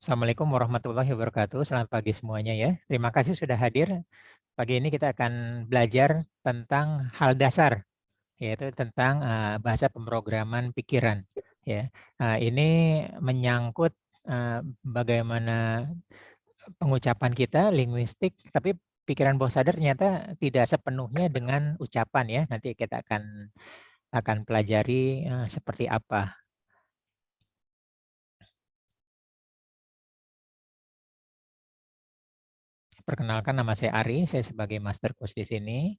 Assalamualaikum warahmatullahi wabarakatuh. Selamat pagi semuanya ya. Terima kasih sudah hadir. Pagi ini kita akan belajar tentang hal dasar, yaitu tentang bahasa pemrograman pikiran. Ya, ini menyangkut bagaimana pengucapan kita, linguistik, tapi pikiran bawah sadar ternyata tidak sepenuhnya dengan ucapan ya. Nanti kita akan pelajari seperti apa. Perkenalkan, nama saya Ari, saya sebagai master coach di sini.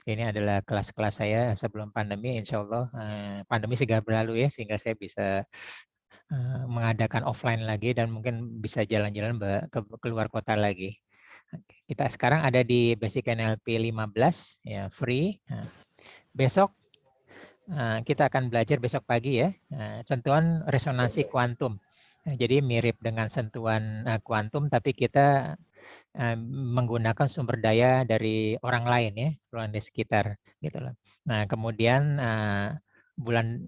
Ini adalah kelas-kelas saya sebelum pandemi, insya Allah pandemi segera berlalu ya, sehingga saya bisa mengadakan offline lagi dan mungkin bisa jalan-jalan keluar kota lagi. Kita sekarang ada di Basic NLP 15, ya, free. Besok kita akan belajar besok pagi ya, sentuhan resonansi kuantum. Jadi mirip dengan sentuhan kuantum, tapi kita menggunakan sumber daya dari orang lain ya, orang di sekitar gitu loh. Nah, kemudian bulan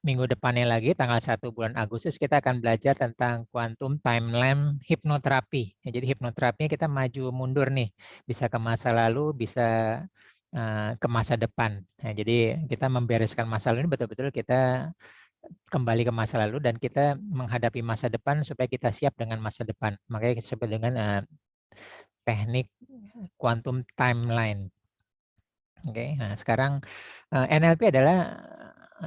minggu depannya lagi tanggal 1 bulan Agustus kita akan belajar tentang quantum timeline hipnoterapi. Ya, jadi hipnoterapinya kita maju mundur nih, bisa ke masa lalu, bisa ke masa depan. Nah, jadi kita membereskan masa lalu ini betul-betul kita kembali ke masa lalu dan kita menghadapi masa depan supaya kita siap dengan masa depan. Makanya kita sebut dengan teknik quantum timeline. Oke, nah sekarang NLP adalah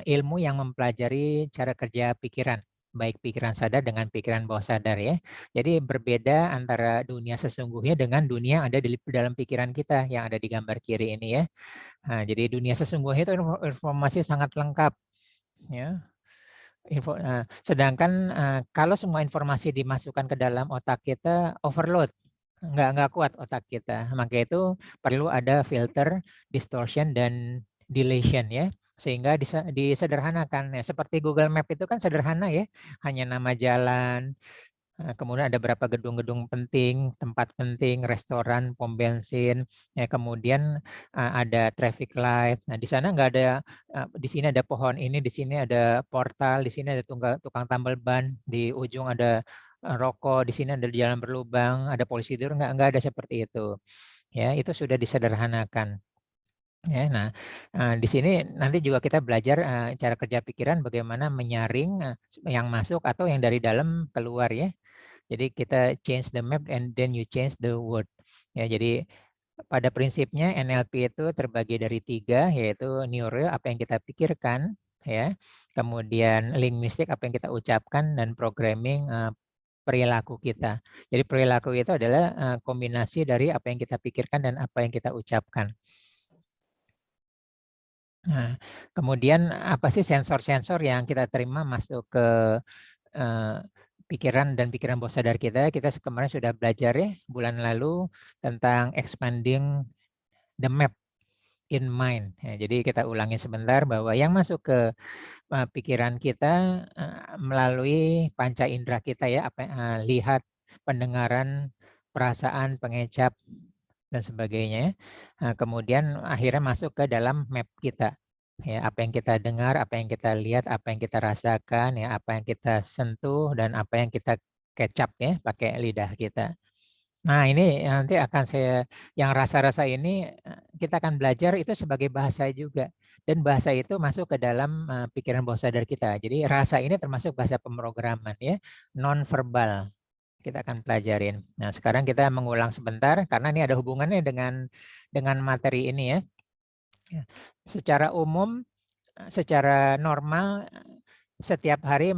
ilmu yang mempelajari cara kerja pikiran, baik pikiran sadar dengan pikiran bawah sadar ya. Jadi berbeda antara dunia sesungguhnya dengan dunia yang ada di dalam pikiran kita yang ada di gambar kiri ini ya. Nah, jadi dunia sesungguhnya itu informasi sangat lengkap ya. Sedangkan kalau semua informasi dimasukkan ke dalam otak kita overload, nggak kuat otak kita. Maka itu perlu ada filter, distortion, dan deletion ya, sehingga disederhanakan. Ya, seperti Google Map itu kan sederhana ya, hanya nama jalan, kemudian ada berapa gedung-gedung penting, tempat penting, restoran, pom bensin, ya, kemudian ada traffic light. Nah, di sana nggak ada, di sini ada pohon ini, di sini ada portal, di sini ada tukang tambal ban, di ujung ada rokok, di sini ada jalan berlubang, ada polisi tidur, nggak ada seperti itu. Ya, itu sudah disederhanakan. Ya, nah, di sini nanti juga kita belajar cara kerja pikiran, bagaimana menyaring yang masuk atau yang dari dalam keluar ya. Jadi kita change the map and then you change the word. Ya, jadi pada prinsipnya NLP itu terbagi dari 3, yaitu neuro, apa yang kita pikirkan, ya, kemudian linguistik, apa yang kita ucapkan, dan programming, perilaku kita. Jadi perilaku itu adalah kombinasi dari apa yang kita pikirkan dan apa yang kita ucapkan. Nah, kemudian apa sih sensor-sensor yang kita terima masuk ke pikiran dan pikiran bawah sadar kita? Kita kemarin sudah belajar ya bulan lalu tentang expanding the map in mind. Ya, jadi kita ulangi sebentar bahwa yang masuk ke pikiran kita melalui panca indera kita ya, lihat, pendengaran, perasaan, pengecap, dan sebagainya. Kemudian akhirnya masuk ke dalam map kita. Ya, apa yang kita dengar, apa yang kita lihat, apa yang kita rasakan, ya, apa yang kita sentuh, dan apa yang kita kecap ya, pakai lidah kita. Nah, ini nanti akan yang rasa-rasa ini kita akan belajar itu sebagai bahasa juga. Dan bahasa itu masuk ke dalam pikiran bawah sadar kita. Jadi rasa ini termasuk bahasa pemrograman ya, non-verbal. Kita akan pelajarin. Nah, sekarang kita mengulang sebentar karena ini ada hubungannya dengan materi ini ya. Secara umum, secara normal, setiap hari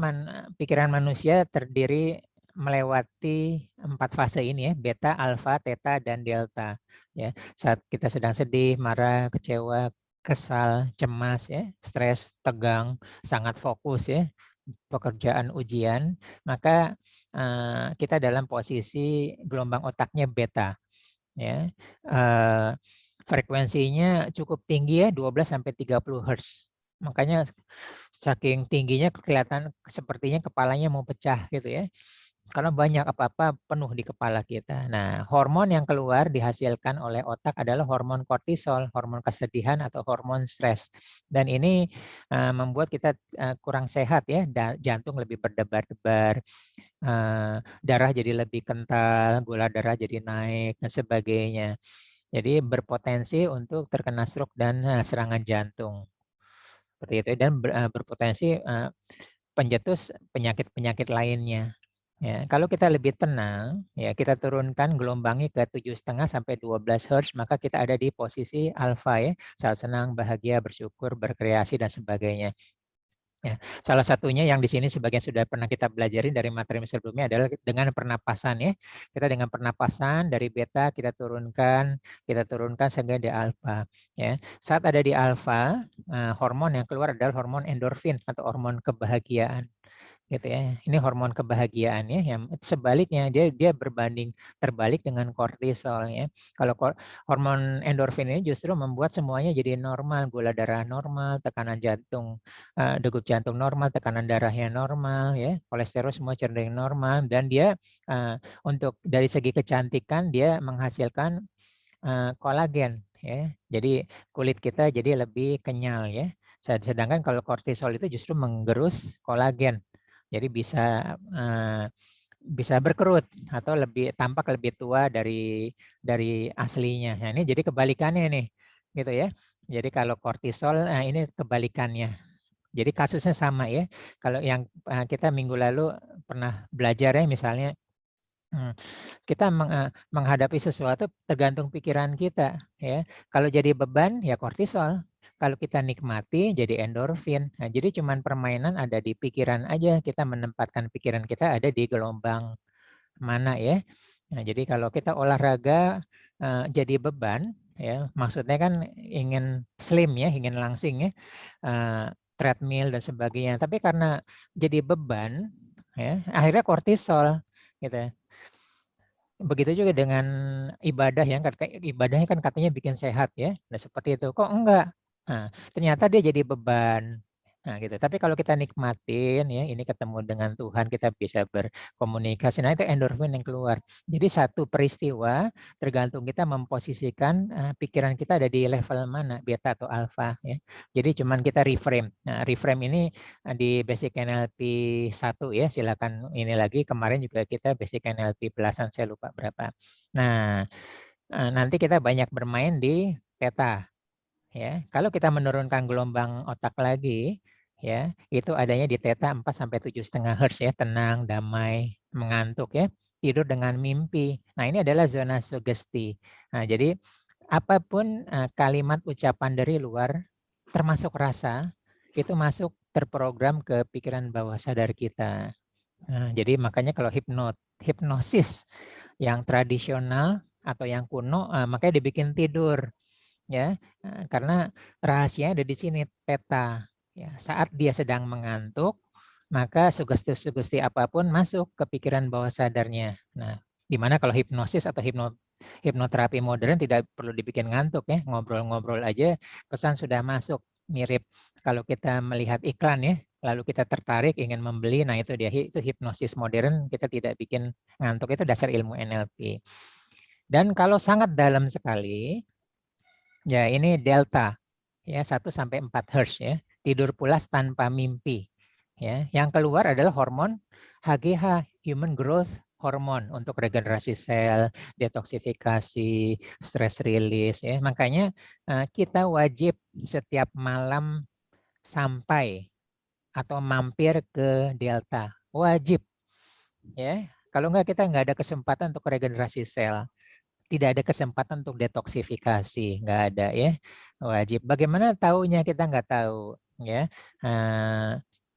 pikiran manusia terdiri melewati 4 fase ini ya, beta, alfa, theta, dan delta. Ya, saat kita sedang sedih, marah, kecewa, kesal, cemas, ya, stres, tegang, sangat fokus ya, pekerjaan ujian, maka kita dalam posisi gelombang otaknya beta. Ya, frekuensinya cukup tinggi ya, 12 sampai 30 Hz. Makanya saking tingginya kelihatan sepertinya kepalanya mau pecah gitu ya. Karena banyak apa-apa penuh di kepala kita. Nah, hormon yang keluar dihasilkan oleh otak adalah hormon kortisol, hormon kesedihan atau hormon stres. Dan ini membuat kita kurang sehat ya, jantung lebih berdebar-debar, darah jadi lebih kental, gula darah jadi naik dan sebagainya. Jadi berpotensi untuk terkena stroke dan serangan jantung. Seperti itu dan berpotensi pencetus penyakit-penyakit lainnya. Ya, kalau kita lebih tenang, ya kita turunkan gelombangnya ke 7,5 sampai 12 Hz, maka kita ada di posisi alfa ya, saat senang, bahagia, bersyukur, berkreasi dan sebagainya. Ya, salah satunya yang di sini sebagian sudah pernah kita belajarin dari materi sebelumnya adalah dengan pernapasan ya. Kita dengan pernapasan dari beta kita turunkan sehingga di alfa ya. Saat ada di alfa, hormon yang keluar adalah hormon endorfin atau hormon kebahagiaan gitu ya. Ini hormon kebahagiaan ya, yang sebaliknya dia berbanding terbalik dengan kortisol ya. Kalau hormon endorfin ini justru membuat semuanya jadi normal, gula darah normal, tekanan jantung, degup jantung normal, tekanan darahnya normal ya, kolesterol semua cenderung normal dan dia untuk dari segi kecantikan dia menghasilkan kolagen ya. Jadi kulit kita jadi lebih kenyal ya. Sedangkan kalau kortisol itu justru menggerus kolagen. Jadi bisa berkerut atau tampak lebih tua dari aslinya. Nah, ini jadi kebalikannya nih, gitu ya. Jadi kalau kortisol, ini kebalikannya. Jadi kasusnya sama ya. Kalau yang kita minggu lalu pernah belajar ya, misalnya kita menghadapi sesuatu tergantung pikiran kita ya. Kalau jadi beban ya kortisol. Kalau kita nikmati jadi endorfin. Nah, jadi cuman permainan ada di pikiran aja. Kita menempatkan pikiran kita ada di gelombang mana ya. Nah, jadi kalau kita olahraga jadi beban ya, maksudnya kan ingin slim ya, ingin langsing ya. Treadmill dan sebagainya. Tapi karena jadi beban ya, akhirnya kortisol gitu ya. Begitu juga dengan ibadah yang ibadahnya kan katanya bikin sehat ya. Nah, seperti itu. Kok enggak? Nah, ternyata dia jadi beban. Nah, gitu. Tapi kalau kita nikmatin ya, ini ketemu dengan Tuhan, kita bisa berkomunikasi. Nah, itu endorfin yang keluar. Jadi satu peristiwa tergantung kita memposisikan pikiran kita ada di level mana, beta atau alfa ya. Jadi cuman kita reframe. Nah, reframe ini di basic NLP 1 ya, silakan ini lagi. Kemarin juga kita basic NLP belasan, saya lupa berapa. Nah, nanti kita banyak bermain di theta ya. Kalau kita menurunkan gelombang otak lagi ya, itu adanya di theta 4 sampai 7,5 Hz ya, tenang, damai, mengantuk ya, tidur dengan mimpi. Nah, ini adalah zona sugesti. Nah, jadi apapun kalimat ucapan dari luar termasuk rasa itu masuk terprogram ke pikiran bawah sadar kita. Nah, jadi makanya kalau hipnosis yang tradisional atau yang kuno, makanya dibikin tidur ya, karena rahasia ada di sini theta. Ya, saat dia sedang mengantuk, maka sugesti-sugesti apapun masuk ke pikiran bawah sadarnya. Nah, gimana kalau hipnosis atau hipnoterapi modern tidak perlu dibikin ngantuk ya, ngobrol-ngobrol aja pesan sudah masuk. Mirip kalau kita melihat iklan ya, lalu kita tertarik ingin membeli, nah itu dia, itu hipnosis modern, kita tidak bikin ngantuk, itu dasar ilmu NLP. Dan kalau sangat dalam sekali, ya ini delta, ya 1 sampai 4 Hz ya, tidur pulas tanpa mimpi. Ya, yang keluar adalah hormon HGH, Human Growth Hormone untuk regenerasi sel, detoksifikasi, stress release ya. Makanya kita wajib setiap malam sampai atau mampir ke delta. Wajib ya. Kalau enggak kita enggak ada kesempatan untuk regenerasi sel. Tidak ada kesempatan untuk detoksifikasi, enggak ada ya. Wajib. Bagaimana tahunya kita enggak tahu ya.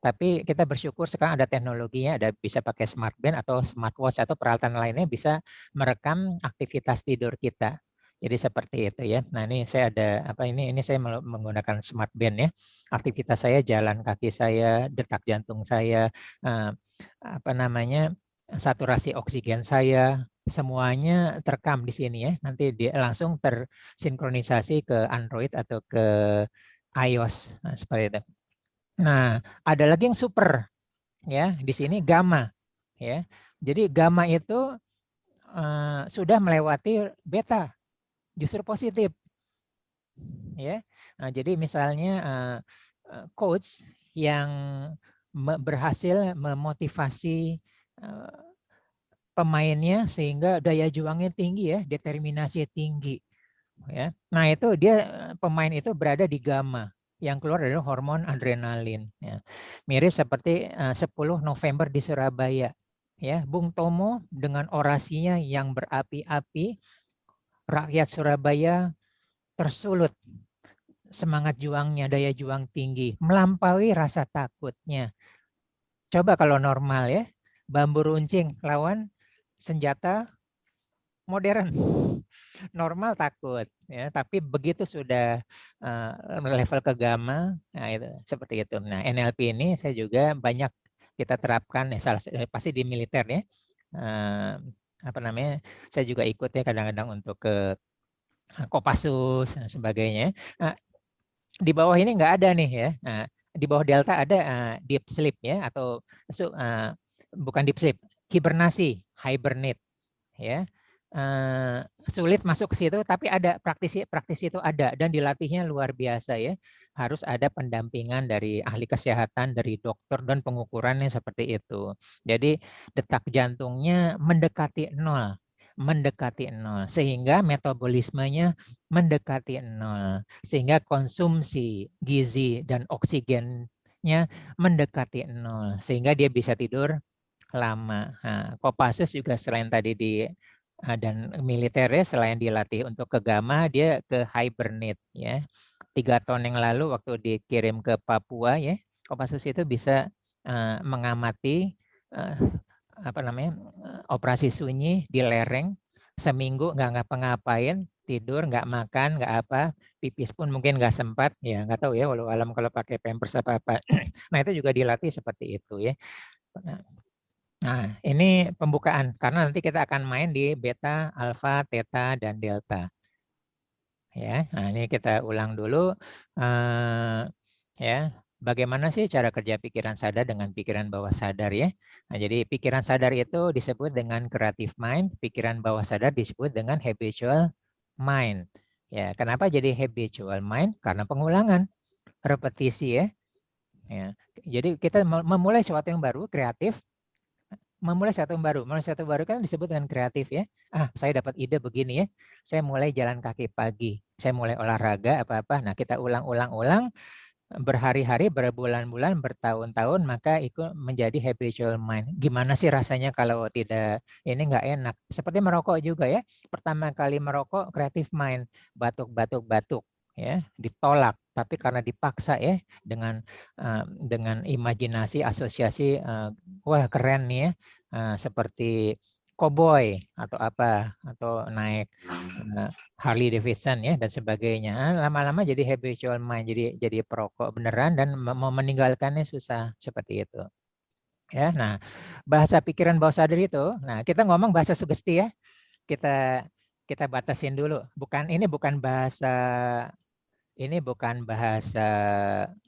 Tapi kita bersyukur sekarang ada teknologinya, ada bisa pakai smart band atau smartwatch atau peralatan lainnya bisa merekam aktivitas tidur kita. Jadi seperti itu ya. Nah, ini saya ada ini saya menggunakan smart band ya. Aktivitas saya, jalan kaki saya, detak jantung saya, saturasi oksigen saya, semuanya terekam di sini ya. Nanti dia langsung tersinkronisasi ke Android atau ke iOS. Nah, seperti itu. Nah, ada lagi yang super ya, di sini gamma ya. Jadi gamma itu sudah melewati beta, justru positif ya. Nah, jadi misalnya coach yang berhasil memotivasi pemainnya sehingga daya juangnya tinggi ya, determinasi tinggi. Ya. Nah itu dia pemain itu berada di gamma, yang keluar adalah hormon adrenalin. Ya. Mirip seperti 10 November di Surabaya. Ya, Bung Tomo dengan orasinya yang berapi-api, rakyat Surabaya tersulut semangat juangnya, daya juang tinggi, melampaui rasa takutnya. Coba kalau normal ya, bambu runcing lawan senjata modern. Normal takut ya, tapi begitu sudah level ke gamma, nah itu seperti itu. Nah, NLP ini saya juga banyak kita terapkan ya, pasti di militer ya. Apa namanya? Saya juga ikut ya kadang-kadang untuk ke Kopassus dan sebagainya. Nah, di bawah ini nggak ada nih ya. Nah, di bawah delta ada deep sleep ya, atau bukan deep sleep, hibernasi, hibernate ya. Sulit masuk ke situ, tapi ada praktisi itu ada dan dilatihnya luar biasa ya. Harus ada pendampingan dari ahli kesehatan, dari dokter, dan pengukurannya seperti itu. Jadi detak jantungnya mendekati nol sehingga metabolismenya mendekati nol, sehingga konsumsi gizi dan oksigennya mendekati nol, sehingga dia bisa tidur lama. Nah, Kopassus juga selain tadi dan militernya selain dilatih untuk ke gamma, dia ke hibernate ya. 3 tahun yang lalu waktu dikirim ke Papua ya, Kopassus itu bisa mengamati apa namanya operasi sunyi di lereng seminggu, nggak ngapa-ngapain, tidur, nggak makan, nggak apa, pipis pun mungkin nggak sempat, ya nggak tahu ya walau alam kalau pakai pampers apa-apa. Nah itu juga dilatih seperti itu ya. Nah, ini pembukaan karena nanti kita akan main di beta, alfa, theta, dan delta. Ya, nah ini kita ulang dulu. Ya, bagaimana sih cara kerja pikiran sadar dengan pikiran bawah sadar ya? Nah, jadi pikiran sadar itu disebut dengan creative mind, pikiran bawah sadar disebut dengan habitual mind. Ya, kenapa jadi habitual mind? Karena pengulangan, repetisi ya. Ya, jadi kita memulai sesuatu yang baru, kreatif. Memulai sesuatu baru kan disebut dengan kreatif ya. Saya dapat ide begini ya. Saya mulai jalan kaki pagi. Saya mulai olahraga apa-apa. Nah, kita ulang-ulang berhari-hari, berbulan-bulan, bertahun-tahun, maka itu menjadi habitual mind. Gimana sih rasanya kalau tidak, ini nggak enak. Seperti merokok juga ya. Pertama kali merokok, creative mind, batuk-batuk-batuk ya, ditolak. Tapi karena dipaksa ya, dengan imajinasi, asosiasi, wah keren nih ya, seperti koboi atau apa, atau naik Harley Davidson ya dan sebagainya. Lama-lama jadi habitual mind, jadi perokok beneran dan mau meninggalkannya susah seperti itu. Ya, nah bahasa pikiran bawah sadar itu, nah kita ngomong bahasa sugesti ya, kita kita batasin dulu. Ini bukan bahasa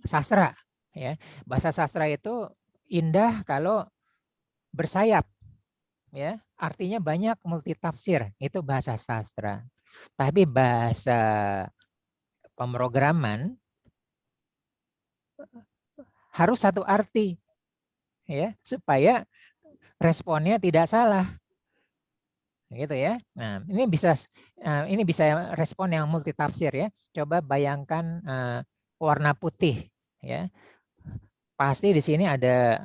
sastra ya. Bahasa sastra itu indah kalau bersayap ya. Artinya banyak multitafsir, itu bahasa sastra. Tapi bahasa pemrograman harus satu arti ya supaya responnya tidak salah gitu ya. Nah, ini bisa respon yang multitafsir ya. Coba bayangkan warna putih ya. Pasti di sini ada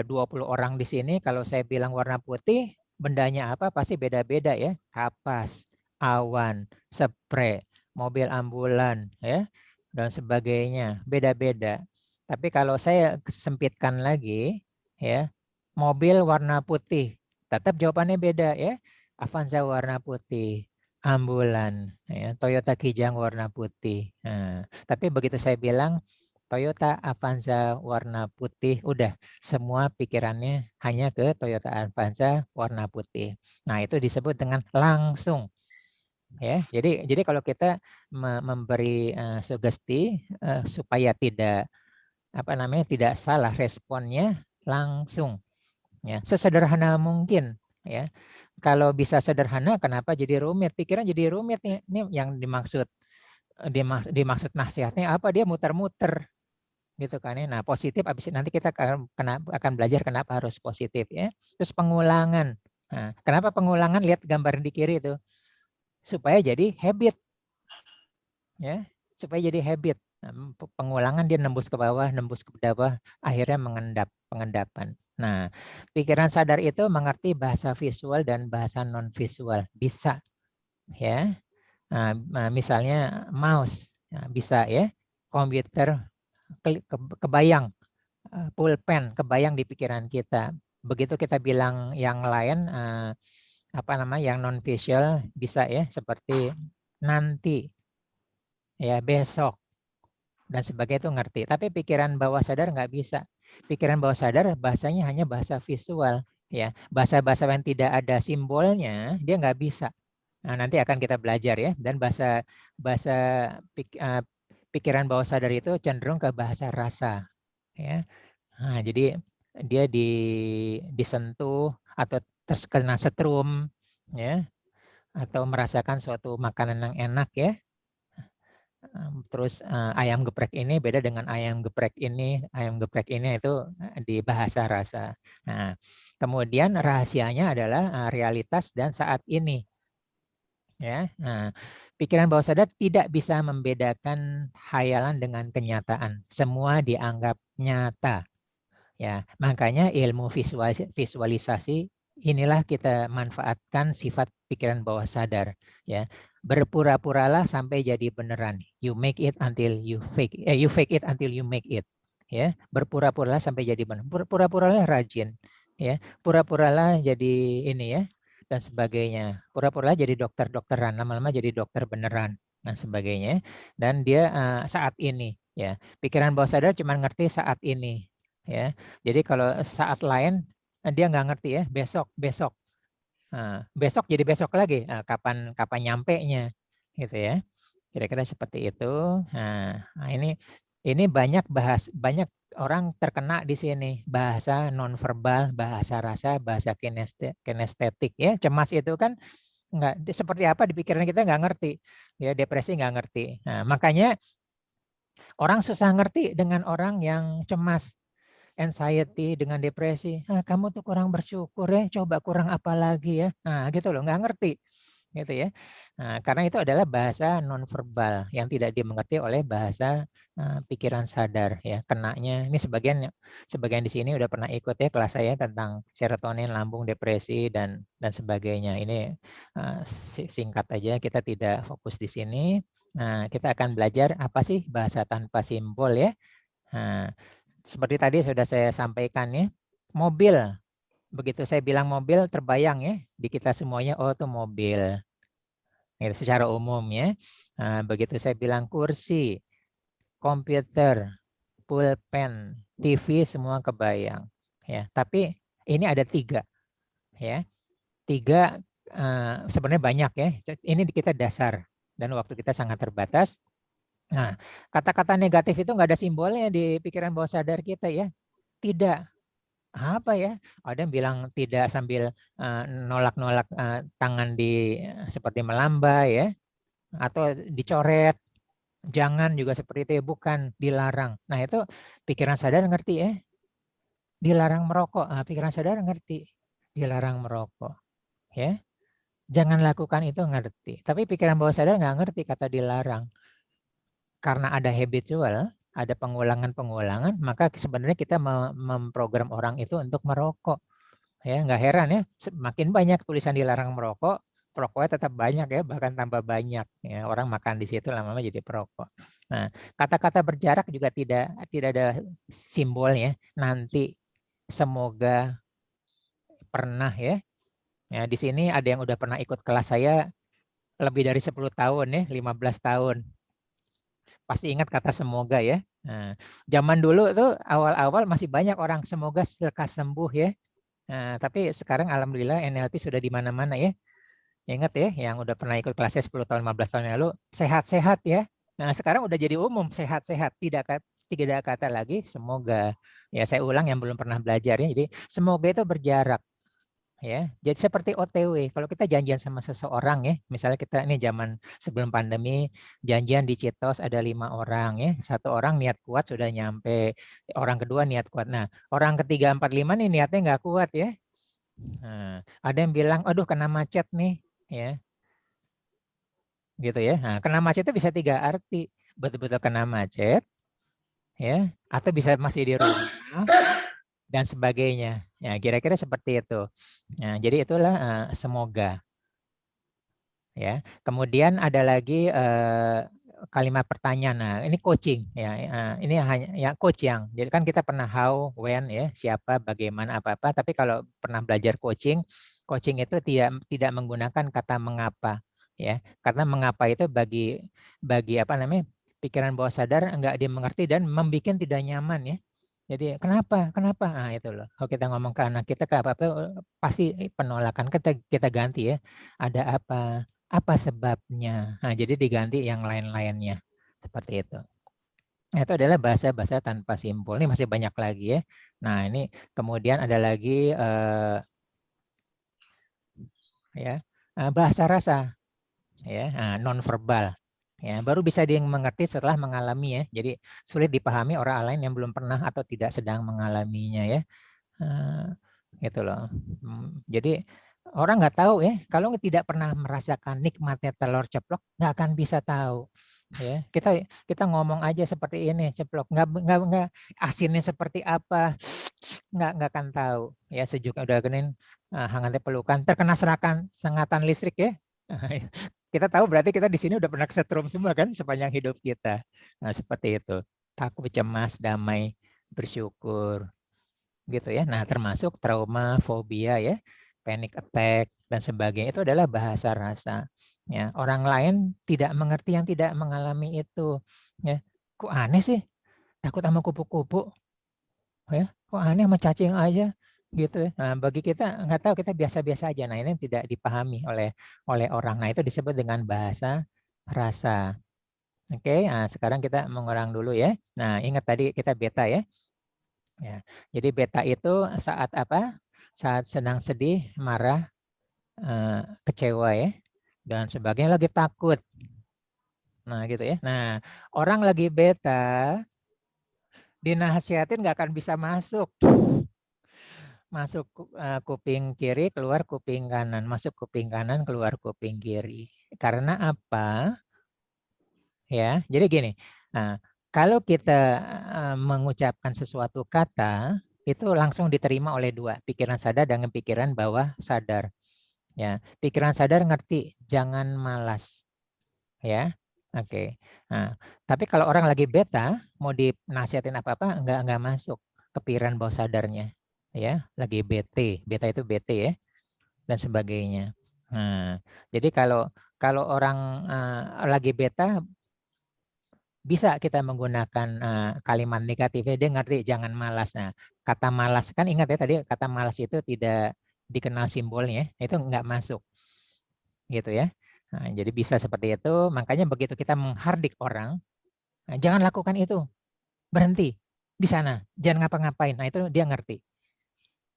20 orang di sini, kalau saya bilang warna putih, bendanya apa pasti beda-beda ya. Kapas, awan, spray, mobil ambulan ya dan sebagainya, beda-beda. Tapi kalau saya sempitkan lagi ya, mobil warna putih, tetap jawabannya beda ya. Avanza warna putih, ambulan ya, Toyota Kijang warna putih. Nah, tapi begitu saya bilang Toyota Avanza warna putih, udah semua pikirannya hanya ke Toyota Avanza warna putih. Nah, itu disebut dengan langsung ya. Jadi kalau kita memberi sugesti supaya tidak tidak salah responnya, langsung ya. Sesederhana mungkin ya. Kalau bisa sederhana, kenapa jadi rumit? Pikiran jadi rumit nih. Ini yang dimaksud nasihatnya apa? Dia muter-muter. gitu kan ya. Nah, positif habis nanti kita akan belajar kenapa harus positif ya. Terus pengulangan. Nah, kenapa pengulangan? Lihat gambar di kiri itu. Supaya jadi habit ya. Supaya jadi habit. Nah, pengulangan dia nembus ke bawah, akhirnya pengendapan. Nah, pikiran sadar itu mengerti bahasa visual dan bahasa non visual. Bisa ya. Nah, misalnya mouse, nah, bisa ya. Komputer kebayang, pulpen kebayang di pikiran kita. Begitu kita bilang yang lain, yang non visual bisa ya, seperti nanti, ya besok dan sebagainya itu ngerti. Tapi pikiran bawah sadar nggak bisa. Pikiran bawah sadar bahasanya hanya bahasa visual, ya. Bahasa-bahasa yang tidak ada simbolnya dia nggak bisa. Nah, nanti akan kita belajar ya. Dan bahasa pikiran bawah sadar itu cenderung ke bahasa rasa, ya. Nah, jadi dia disentuh atau terkena setrum, ya, atau merasakan suatu makanan yang enak ya. Terus ayam geprek ini beda dengan ayam geprek ini. Ayam geprek ini itu di bahasa rasa. Nah, kemudian rahasianya adalah realitas dan saat ini. Ya, nah, pikiran bawah sadar tidak bisa membedakan hayalan dengan kenyataan. Semua dianggap nyata. Ya, makanya ilmu visualisasi inilah kita manfaatkan sifat pikiran bawah sadar. Ya, berpura-puralah sampai jadi beneran. You make it until you fake. You fake it until you make it. Ya, berpura-puralah sampai jadi beneran. Pura-puralah rajin. Ya, pura-puralah jadi ini ya dan sebagainya. Pura-puralah jadi dokter-dokteran, lama-lama jadi dokter beneran dan sebagainya. Dan dia saat ini. Ya, pikiran bawah sadar cuma ngerti saat ini. Ya, jadi kalau saat lain dia nggak ngerti ya, besok. Nah, besok jadi besok lagi. Nah, kapan nyampe-nya gitu ya. Kira-kira seperti itu. Nah, ini banyak orang terkena di sini. Bahasa nonverbal, bahasa rasa, bahasa kinestetik ya. Cemas itu kan nggak seperti apa di pikiran kita nggak ngerti. Ya, depresi nggak ngerti. Nah, makanya orang susah ngerti dengan orang yang cemas, anxiety, dengan depresi. Kamu tuh kurang bersyukur ya, coba kurang apa lagi ya. Nah, gitu loh, nggak ngerti. Gitu ya. Nah, karena itu adalah bahasa nonverbal yang tidak dimengerti oleh bahasa pikiran sadar ya. Kenanya ini sebagian di sini udah pernah ikut ya kelas saya tentang serotonin, lambung, depresi dan sebagainya. Ini singkat aja, kita tidak fokus di sini. Nah, kita akan belajar apa sih bahasa tanpa simbol ya. Nah, seperti tadi sudah saya sampaikan ya, mobil. Begitu saya bilang mobil, terbayang ya di kita semuanya, oh itu mobil. Gitu, secara umum ya. Nah, begitu saya bilang kursi, komputer, pulpen, TV, semua kebayang. Ya, tapi ini ada 3 ya. 3 sebenarnya banyak ya. Ini kita dasar dan waktu kita sangat terbatas. Nah, kata-kata negatif itu nggak ada simbolnya di pikiran bawah sadar kita ya. Tidak. Apa ya? Ada yang bilang tidak sambil nolak-nolak tangan seperti melambai ya, atau dicoret. Jangan juga seperti itu, bukan, dilarang. Nah, itu pikiran sadar ngerti ya. Dilarang merokok. Nah, pikiran sadar ngerti. Dilarang merokok. Ya. Jangan lakukan itu ngerti. Tapi pikiran bawah sadar nggak ngerti kata dilarang. Karena ada habitual, ada pengulangan-pengulangan, maka sebenarnya kita memprogram orang itu untuk merokok. Ya, nggak heran ya, semakin banyak tulisan dilarang merokok, perokoknya tetap banyak ya, bahkan tambah banyak. Ya, orang makan di situ lama-lama jadi perokok. Nah, kata-kata berjarak juga tidak ada simbolnya. Nanti, semoga, pernah ya. Ya, di sini ada yang udah pernah ikut kelas saya lebih dari 10 tahun ya, 15 tahun. Pasti ingat kata semoga ya. Nah, zaman dulu tuh awal-awal masih banyak orang semoga lekas sembuh ya. Nah, tapi sekarang alhamdulillah NLP sudah di mana-mana ya. Ingat ya, yang udah pernah ikut kelasnya 10 tahun, 15 tahun lalu, sehat-sehat ya. Nah, sekarang udah jadi umum, sehat-sehat. Tidak kata lagi semoga. Ya, saya ulang yang belum pernah belajar ya. Jadi, semoga itu berjarak. Ya, jadi seperti OTW. Kalau kita janjian sama seseorang ya, misalnya kita ini zaman sebelum pandemi janjian di Citos ada 5 orang ya, satu orang niat kuat sudah nyampe, orang kedua niat kuat. Nah, orang ketiga, 4, 5 nih niatnya nggak kuat ya. Nah, ada yang bilang, aduh kena macet nih, ya, gitu ya. Nah, kena macet itu bisa 3 arti, betul-betul kena macet, ya, atau bisa masih di rumah dan sebagainya. Ya, kira-kira seperti itu. Nah, jadi itulah semoga. Ya, kemudian ada lagi kalimat pertanyaan. Nah, ini coaching ya. Ini hanya ya coach yang. Jadi kan kita pernah how, when ya, siapa, bagaimana, apa-apa. Tapi kalau pernah belajar coaching, coaching itu tidak menggunakan kata mengapa ya. Karena mengapa itu bagi apa namanya? Pikiran bawah sadar enggak dimengerti dan membuat tidak nyaman ya. Jadi kenapa? Kenapa? Nah, itu loh. Kalau kita ngomong ke anak kita ke apa-apa pasti penolakan kita ganti ya. Ada apa? Apa sebabnya? Nah, jadi diganti yang lain-lainnya. Seperti itu. Nah, itu adalah bahasa-bahasa tanpa simpul. Ini masih banyak lagi ya. Nah, ini kemudian ada lagi ya bahasa rasa ya, non-verbal. Ya, baru bisa dia mengerti setelah mengalami ya. Jadi sulit dipahami orang lain yang belum pernah atau tidak sedang mengalaminya ya. Gitu loh. Jadi orang nggak tahu ya, kalau tidak pernah merasakan nikmatnya telur ceplok, nggak akan bisa tahu. Ya, kita ngomong aja seperti ini ceplok, nggak asinnya seperti apa, nggak akan tahu. Ya sejuk udah genin, hangatnya pelukan, terkena sengatan listrik ya. Kita tahu berarti kita di sini udah pernah kesetrum semua kan sepanjang hidup kita. Nah seperti itu. Takut, cemas, damai, bersyukur gitu ya. Nah, termasuk trauma, fobia ya, panic attack dan sebagainya itu adalah bahasa rasa. Ya, orang lain tidak mengerti yang tidak mengalami itu. Ya, kok aneh sih? Takut sama kupu-kupu, ya? Kok aneh sama cacing aja, gitu ya. Nah, bagi kita nggak tahu kita biasa-biasa aja. Nah, ini tidak dipahami oleh orang. Nah, itu disebut dengan bahasa rasa. Oke, nah sekarang kita mengulang dulu ya. Nah, ingat tadi kita beta ya. Ya, jadi beta itu saat apa? Saat sedang sedih, marah, kecewa ya, dan sebagainya lagi takut. Nah gitu ya. Nah orang lagi beta dinasihatin nggak akan bisa masuk. Masuk kuping kiri, keluar kuping kanan. Masuk kuping kanan, keluar kuping kiri. Karena apa? Ya, jadi gini. Nah, kalau kita mengucapkan sesuatu kata itu langsung diterima oleh dua, pikiran sadar dengan pikiran bawah sadar. Ya, pikiran sadar ngerti, jangan malas. Ya, oke. Nah, tapi kalau orang lagi beta, mau dinasihatin apa-apa, enggak masuk ke pikiran bawah sadarnya. Ya, lagi BT, beta itu BT ya, dan sebagainya. Nah, jadi kalau orang lagi beta bisa kita menggunakan kalimat negatifnya, dia ngerti jangan malas. Nah, kata malas kan ingat ya tadi kata malas itu tidak dikenal simbolnya, itu nggak masuk gitu ya. Nah, jadi bisa seperti itu. Makanya begitu kita menghardik orang, nah, jangan lakukan itu, berhenti di sana, jangan ngapa-ngapain. Nah itu dia ngerti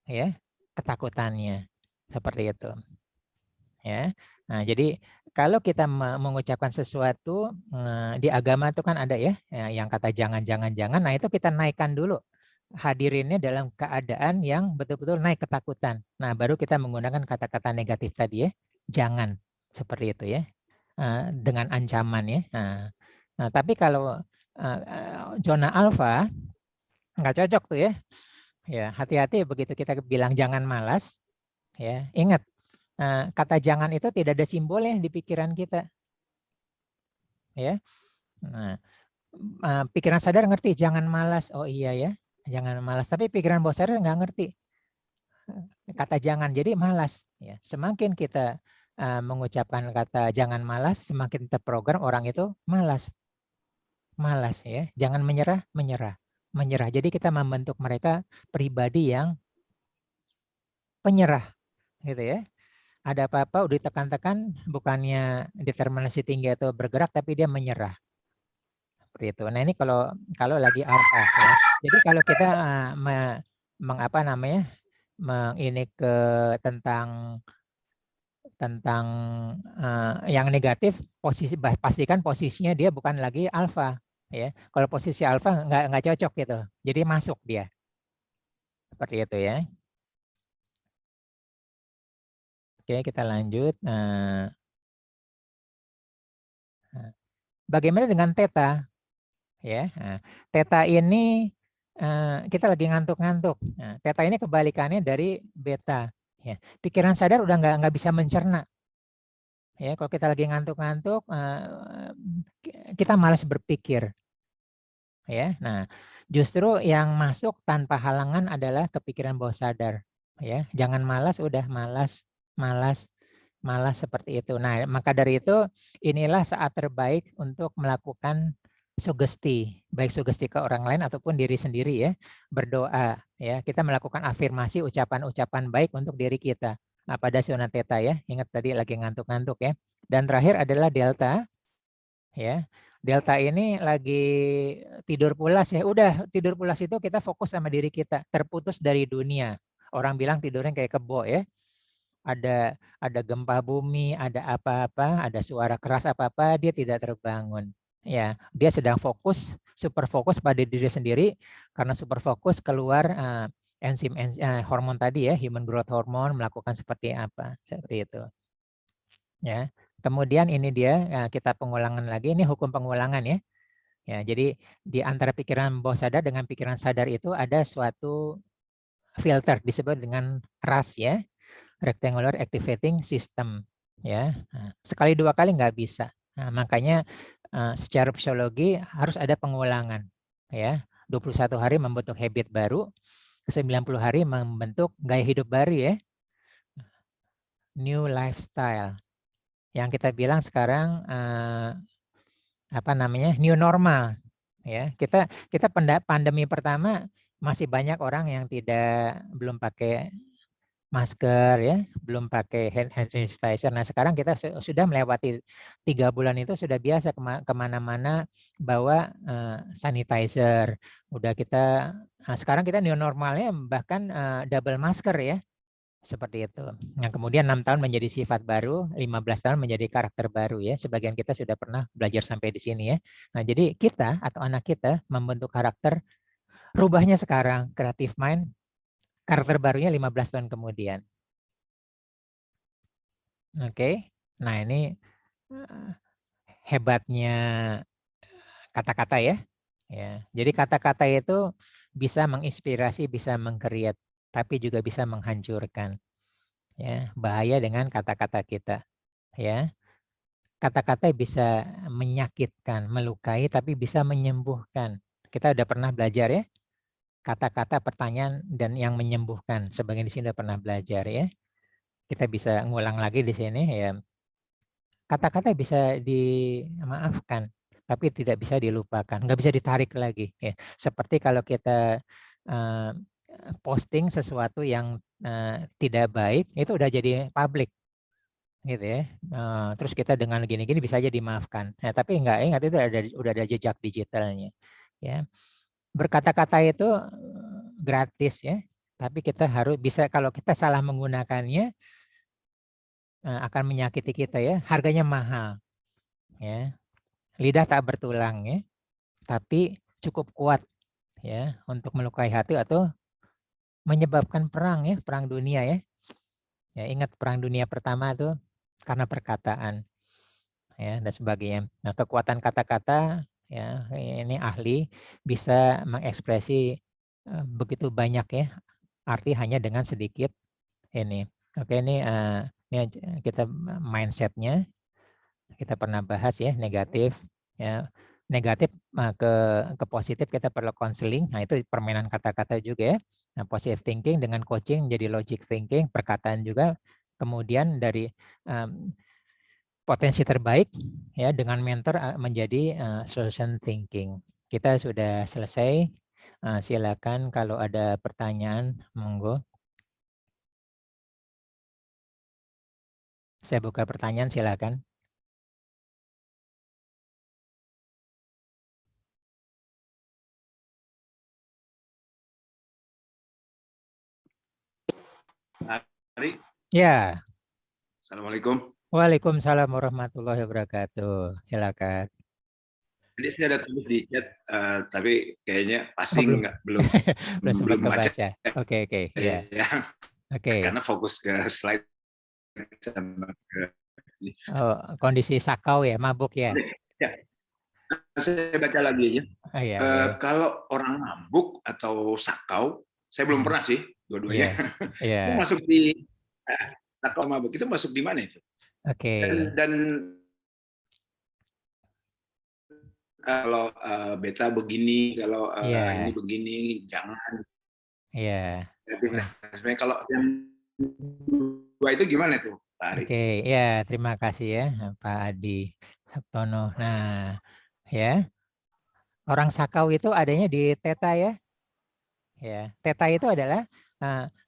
ya ketakutannya seperti itu ya. Nah jadi kalau kita mengucapkan sesuatu di agama itu kan ada ya yang kata jangan. Nah itu kita naikkan dulu hadirinnya dalam keadaan yang betul-betul naik ketakutan. Nah baru kita menggunakan kata-kata negatif tadi ya, jangan seperti itu ya, dengan ancaman ya. Nah tapi kalau zona alfa nggak cocok tuh ya. Ya hati-hati begitu kita bilang jangan malas ya. Ingat kata jangan itu tidak ada simbolnya di pikiran kita ya. Nah, pikiran sadar ngerti jangan malas. Oh iya ya, jangan malas. Tapi pikiran bawah sadar nggak ngerti kata jangan, jadi malas. Ya, semakin kita mengucapkan kata jangan malas, semakin terprogram orang itu malas, malas ya. Jangan menyerah, menyerah. Jadi kita membentuk mereka pribadi yang penyerah, gitu ya. Ada apa-apa udah ditekan-tekan, bukannya determinasi tinggi atau bergerak, tapi dia menyerah. Seperti itu. Nah ini kalau lagi alfa ya. Jadi kalau kita mengapa namanya ini ke tentang yang negatif, pastikan posisinya dia bukan lagi alfa, ya. Kalau posisi alfa nggak cocok gitu, jadi masuk dia seperti itu ya. Oke, kita lanjut. Bagaimana dengan theta? Ya, theta ini kita lagi ngantuk-ngantuk. Nah, theta ini kebalikannya dari beta. Ya, pikiran sadar udah nggak bisa mencerna. Ya, kalau kita lagi ngantuk-ngantuk, kita malas berpikir. Ya, nah justru yang masuk tanpa halangan adalah kepikiran bawah sadar. Ya, jangan malas, udah malas, malas seperti itu. Nah, maka dari itu inilah saat terbaik untuk melakukan sugesti, baik sugesti ke orang lain ataupun diri sendiri ya. Berdoa ya, kita melakukan afirmasi ucapan-ucapan baik untuk diri kita. Nah, pada zona theta ya, ingat tadi lagi ngantuk-ngantuk ya. Dan terakhir adalah delta ya. Delta ini lagi tidur pulas ya. Udah tidur pulas itu kita fokus sama diri kita, terputus dari dunia. Orang bilang tidurnya kayak kebo ya. Ada gempa bumi, ada apa-apa, ada suara keras apa-apa, dia tidak terbangun. Ya, dia sedang fokus, super fokus pada diri sendiri karena super fokus keluar enzim hormon tadi ya, human growth hormone melakukan seperti apa, seperti itu. Ya. Kemudian ini dia kita pengulangan lagi, ini hukum pengulangan ya. Ya, jadi di antara pikiran bawah sadar dengan pikiran sadar itu ada suatu filter disebut dengan RAS ya, rectangular activating system ya. Nah, sekali dua kali nggak bisa. Nah, makanya secara fisiologi harus ada pengulangan ya. 21 hari membentuk habit baru, 90 hari membentuk gaya hidup baru ya. New lifestyle. Yang kita bilang sekarang apa namanya? New normal ya. Kita pandemi pertama masih banyak orang yang belum pakai masker ya, belum pakai hand sanitizer. Nah sekarang kita sudah melewati 3 bulan itu sudah biasa kemana-mana bawa sanitizer. Udah sekarang kita new normalnya bahkan double masker ya, seperti itu. Nah kemudian 6 tahun menjadi sifat baru, 15 tahun menjadi karakter baru ya. Sebagian kita sudah pernah belajar sampai di sini ya. Nah jadi kita atau anak kita membentuk karakter, rubahnya sekarang, creative mind, karakter barunya 15 tahun kemudian. Oke, nah ini hebatnya kata-kata ya. Ya, jadi kata-kata itu bisa menginspirasi, bisa mengkreat, tapi juga bisa menghancurkan. Ya, bahaya dengan kata-kata kita. Ya, kata-kata bisa menyakitkan, melukai, tapi bisa menyembuhkan. Kita udah pernah belajar ya, kata-kata, pertanyaan, dan yang menyembuhkan. Sebagian di sini udah pernah belajar ya. Kita bisa ngulang lagi di sini ya. Kata-kata bisa dimaafkan, tapi tidak bisa dilupakan, nggak bisa ditarik lagi. Ya. Seperti kalau kita posting sesuatu yang tidak baik, itu udah jadi publik, gitu ya. Terus kita dengan gini-gini bisa aja dimaafkan. Nah, tapi nggak ingat itu udah ada jejak digitalnya. Ya, berkata-kata itu gratis ya, tapi kita harus bisa kalau kita salah menggunakannya akan menyakiti kita ya. Harganya mahal. Ya. Lidah tak bertulang ya, tapi cukup kuat ya untuk melukai hati atau menyebabkan perang ya, perang dunia ya. Ya ingat perang dunia pertama tuh karena perkataan ya dan sebagainya. Nah, kekuatan kata-kata ya ini ahli bisa mengekspresi begitu banyak ya arti hanya dengan sedikit ini. Oke ini kita mindsetnya kita pernah bahas ya, negatif ya, negatif ke positif kita perlu konseling. Nah itu permainan kata-kata juga ya. Nah positive thinking dengan coaching jadi logic thinking, perkataan juga. Kemudian dari potensi terbaik ya dengan mentor menjadi solution thinking. Kita sudah selesai. Silakan kalau ada pertanyaan, monggo. Saya buka pertanyaan, silakan. Ari, Ya, Assalamualaikum. waalaikumsalam warahmatullahi wabarakatuh. Silakan. Jadi saya ada tulis di chat, tapi kayaknya Oh, pasti belum, belum belum sempat belum baca kebaca. Oke, ya, ya, oke. karena fokus ke slide sama ke Oh, kondisi sakau ya, mabuk ya. ya, saya baca lagi aja. Oh, ya, boleh. Kalau orang mabuk atau sakau, saya belum Hmm, pernah sih dua-duanya. Iya, iya. Itu masuk di sakau mabuk itu masuk di mana itu? Oke, Dan kalau beta begini, kalau ini iya, begini, jangan. iya. Timnas. Sebenarnya kalau yang dua itu gimana tuh, Pak Ari? Oke, ya, terima kasih ya, Pak Adi Sabtono. Nah, ya, orang sakau itu adanya di teta ya. Ya, teta itu adalah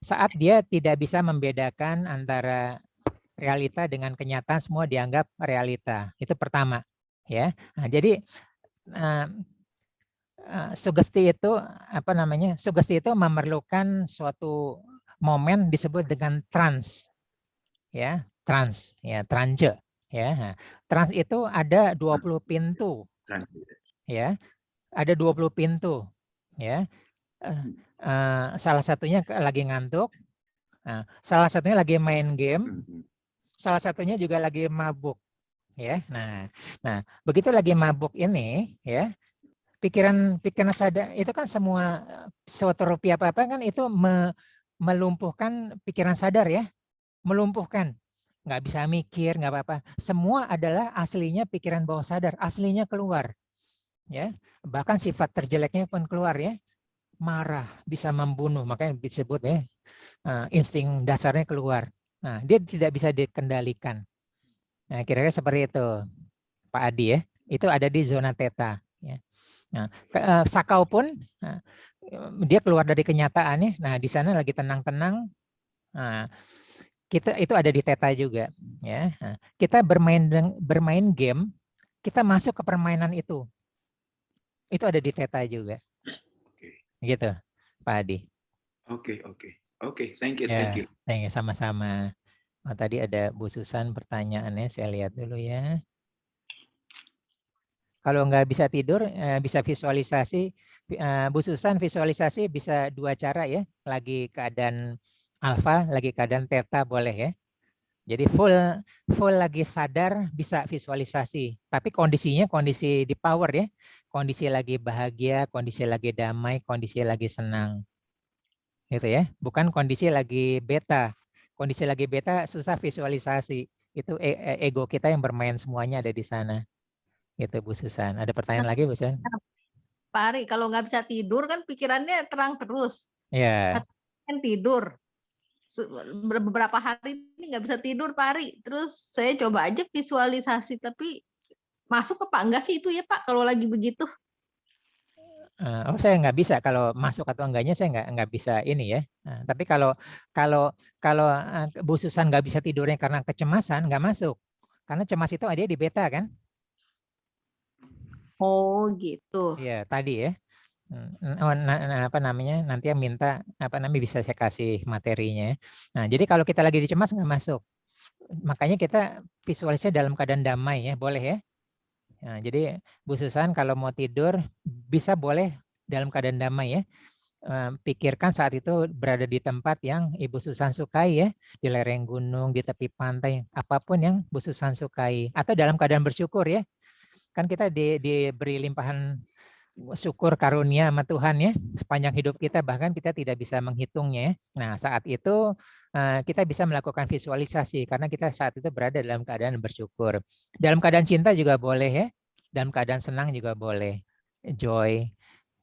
saat dia tidak bisa membedakan antara realita dengan kenyataan, semua dianggap realita. Itu pertama, ya. Nah, jadi sugesti itu apa namanya? Sugesti itu memerlukan suatu momen disebut dengan trans, ya, trans, ya, trance, ya. Nah, trans itu ada 20 pintu, ya. Ada 20 pintu, ya. Salah satunya lagi ngantuk, salah satunya lagi main game, salah satunya juga lagi mabuk, ya. Nah, begitu lagi mabuk ini, ya, pikiran sadar itu kan semua suatu rupiah apa kan itu melumpuhkan pikiran sadar ya, melumpuhkan, nggak bisa mikir, nggak apa-apa. Semua adalah aslinya pikiran bawah sadar, aslinya keluar, ya. Bahkan sifat terjeleknya pun keluar ya, marah, bisa membunuh, makanya disebut ya insting dasarnya keluar. Nah, dia tidak bisa dikendalikan. Nah, kira-kira seperti itu, Pak Adi ya. Itu ada di zona theta. Ya. Nah, sakau pun dia keluar dari kenyataannya. Nah, di sana lagi tenang-tenang. Nah, kita itu ada di theta juga. Ya. Nah, kita bermain game, kita masuk ke permainan itu. Itu ada di theta juga. Gitu, Pak Adi. Oke, thank you. Ya, sama-sama. Oh, tadi ada Bu Susan pertanyaannya, saya lihat dulu ya. Kalau nggak bisa tidur, bisa visualisasi. Bu Susan visualisasi bisa dua cara ya. Lagi keadaan alfa, lagi keadaan theta boleh ya. Jadi full lagi sadar bisa visualisasi. Tapi kondisinya kondisi di power ya. Kondisi lagi bahagia, kondisi lagi damai, kondisi lagi senang. Gitu ya. Bukan kondisi lagi beta. Kondisi lagi beta susah visualisasi. Itu ego kita yang bermain semuanya ada di sana. Gitu Bu Susan. Ada pertanyaan lagi Bu Susan? Pak Ari, kalau nggak bisa tidur kan pikirannya terang terus. Ya. Kan tidur. Beberapa hari ini nggak bisa tidur Pak Ari. Terus saya coba aja visualisasi, tapi masuk ke Pak enggak sih itu ya Pak kalau lagi begitu? Oh, saya nggak bisa kalau masuk atau enggaknya saya nggak bisa ini ya. Tapi kalau kalau kalau Bu Susan nggak bisa tidurnya karena kecemasan nggak masuk. Karena cemas itu ada di beta kan? Oh gitu. Iya tadi ya. Oh, apa namanya? Nanti yang minta apa namanya bisa saya kasih materinya. Nah jadi kalau kita lagi dicemas nggak masuk. Makanya kita visualisasi dalam keadaan damai ya, boleh ya. Nah, jadi Bu Susan kalau mau tidur bisa boleh dalam keadaan damai ya. Pikirkan saat itu berada di tempat yang Ibu Susan sukai ya, di lereng gunung, di tepi pantai, apapun yang Bu Susan sukai, atau dalam keadaan bersyukur ya. Kan kita diberi limpahan syukur karunia sama Tuhan ya, sepanjang hidup kita, bahkan kita tidak bisa menghitungnya ya. Nah, saat itu kita bisa melakukan visualisasi karena kita saat itu berada dalam keadaan bersyukur. Dalam keadaan cinta juga boleh ya, dalam keadaan senang juga boleh, joy.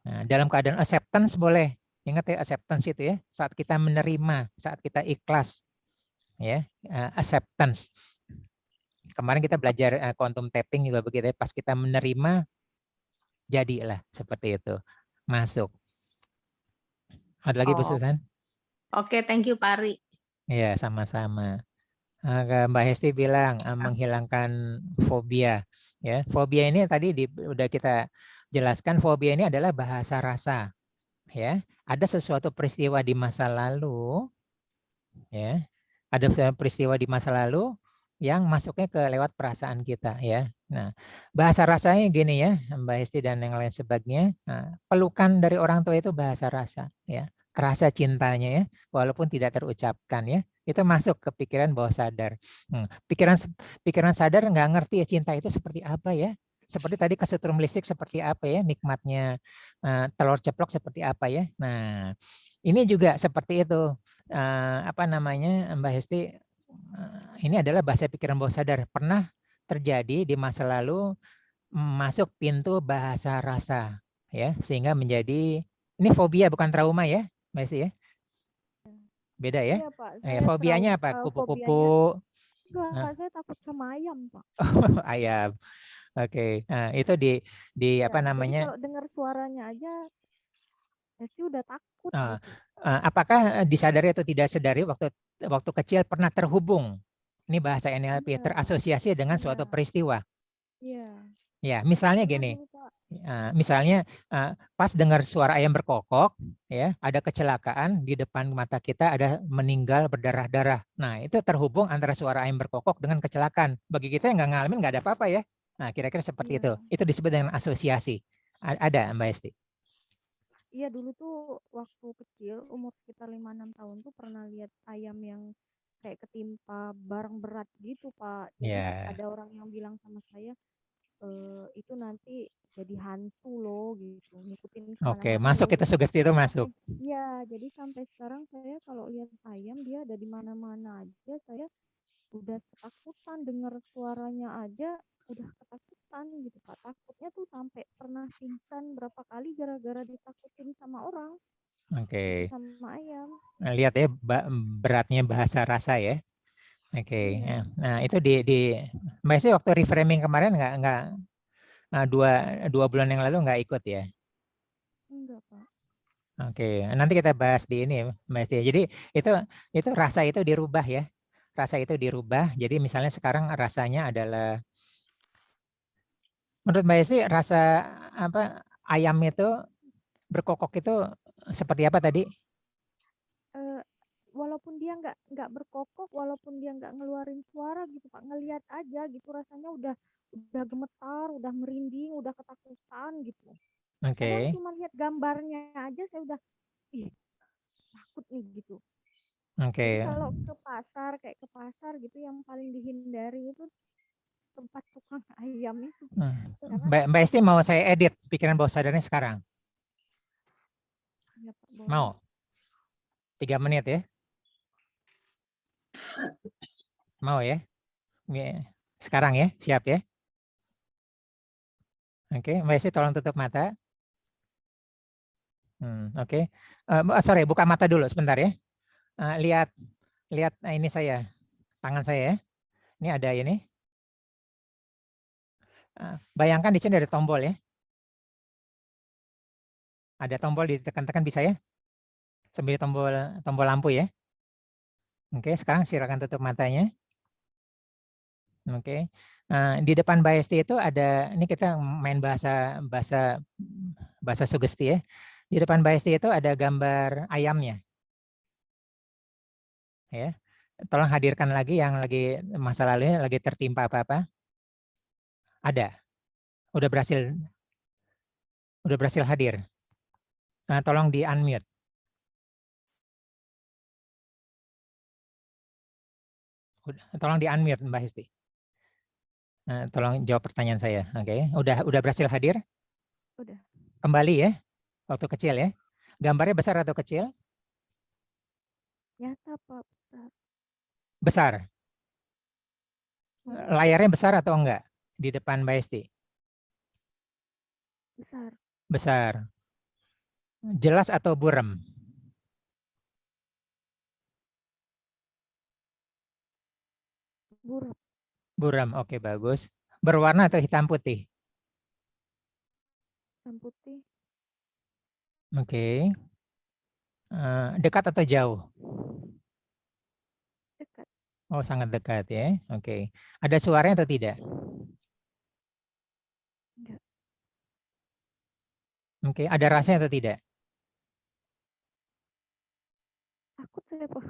Nah, dalam keadaan acceptance boleh. Ingat ya acceptance itu ya, saat kita menerima, saat kita ikhlas ya, acceptance. Kemarin kita belajar quantum tapping juga begitu ya, pas kita menerima jadilah seperti itu. Masuk. Ada lagi Bu Susan? Oke, thank you Pak Ari. Ya, sama-sama. Mbak Hesti bilang menghilangkan fobia. Ya, fobia ini tadi udah kita jelaskan, fobia ini adalah bahasa rasa. Ya, ada sesuatu peristiwa di masa lalu Ya, ada peristiwa di masa lalu yang masuknya ke lewat perasaan kita ya. Nah, bahasa rasanya gini ya, Mbak Hesti dan yang lain sebagainya. Nah, pelukan dari orang tua itu bahasa rasa ya. Rasa cintanya ya, walaupun tidak terucapkan ya. Itu masuk ke pikiran bawah sadar. Pikiran sadar nggak ngerti ya cinta itu seperti apa ya. Seperti tadi kesetrum listrik seperti apa ya, nikmatnya telur ceplok seperti apa ya. Nah, ini juga seperti itu. Apa namanya, Mbak Hesti, ini adalah bahasa pikiran bawah sadar. Pernah terjadi di masa lalu masuk pintu bahasa rasa ya, sehingga menjadi ini fobia bukan trauma ya, Mbak Hesti ya. Beda ya. Iya Pak, saya Fobianya apa? fobianya Kupu-kupu, enggak, saya takut sama ayam Pak. ayam. Oke. Nah, itu di Ya, apa jadi namanya? kalau dengar suaranya aja, saya sih udah takut Uh, gitu. Apakah disadari atau tidak sadari waktu waktu kecil pernah terhubung? Ini bahasa NLP, Iya, terasosiasi dengan iya, suatu peristiwa. iya. Ya, misalnya Pernah gini. dulu Pak. Misalnya pas dengar suara ayam berkokok, ya, ada kecelakaan di depan mata kita, ada meninggal berdarah-darah. Nah, itu terhubung antara suara ayam berkokok dengan kecelakaan. Bagi kita yang nggak ngalamin nggak ada apa-apa ya. Nah, kira-kira seperti itu. Iya. Itu disebut dengan asosiasi. Ada, Mbak Esti? Iya dulu tuh waktu kecil umur sekitar 5-6 tahun tuh pernah lihat ayam yang kayak ketimpa barang berat gitu Pak. Jadi Ya. ada orang yang bilang sama saya itu nanti jadi hantu loh gitu, ngikutin Oke, kemana-mana masuk loh itu gitu. sugesti itu masuk. Sampai ya, jadi sampai sekarang saya kalau lihat ayam dia ada di mana-mana aja, saya udah ketakutan dengar suaranya aja udah ketakutan gitu Pak. Takutnya tuh sampai pernah pingsan berapa kali gara-gara ditakutin sama orang gitu, Oke. sama ayam. Lihat ya beratnya bahasa rasa ya. Oke. Iya, Nah, itu di Mbak Esti waktu reframing kemarin nggak dua bulan yang lalu nggak ikut ya? enggak Pak. Oke, nanti kita bahas di ini, Mbak Esti. Jadi itu rasa itu dirubah ya. Rasa itu dirubah. Jadi misalnya sekarang rasanya adalah, menurut Mbak Esti, rasa apa ayam itu berkokok itu seperti apa tadi? Eh, walaupun dia nggak berkokok, walaupun dia nggak ngeluarin suara gitu Pak, ngelihat aja gitu rasanya udah gemetar, udah merinding, udah ketakutan gitu. Padahal Oke, cuma lihat gambarnya aja saya udah ih takut nih gitu. Jadi oke. kalau ke pasar kayak ke pasar gitu yang paling dihindari itu tempat tukang ayam itu karena Mbak Esti mau saya edit pikiran bawah sadarnya sekarang? ya Pak boleh. Mau? 3 menit ya? Mau ya? Sekarang ya? Siap ya? Oke, Mbak Esti tolong tutup mata. Oke. Sorry, buka mata dulu sebentar ya. Lihat lihat ini saya, tangan saya ya. Ini ada ini. Bayangkan di sini ada tombol ya. Ada tombol ditekan-tekan bisa ya? Sambil tombol tombol lampu ya. Oke, sekarang silakan tutup matanya. Oke. Di depan BST itu ada, ini kita main bahasa bahasa bahasa sugesti ya. Di depan BST itu ada gambar ayamnya. Ya. Tolong hadirkan lagi yang lagi masa lalunya lagi tertimpa apa-apa. Ada. Udah berhasil hadir. Tolong di unmute. Tolong di unmute Mbak Hesti. Tolong jawab pertanyaan saya. Oke, udah berhasil hadir? Udah. Kembali ya, waktu kecil ya. Gambarnya besar atau kecil? Nyata Pak besar. Besar. Layarnya besar atau enggak di depan Mbak Esti? Besar. Besar. Jelas atau buram? Buram. Buram, oke bagus. Berwarna atau hitam putih? Hitam putih. Oke. Dekat atau jauh? Dekat. Oh, sangat dekat ya. Oke. Ada suaranya atau tidak? Enggak. Oke. Ada rasanya atau tidak? Takut saya Pak.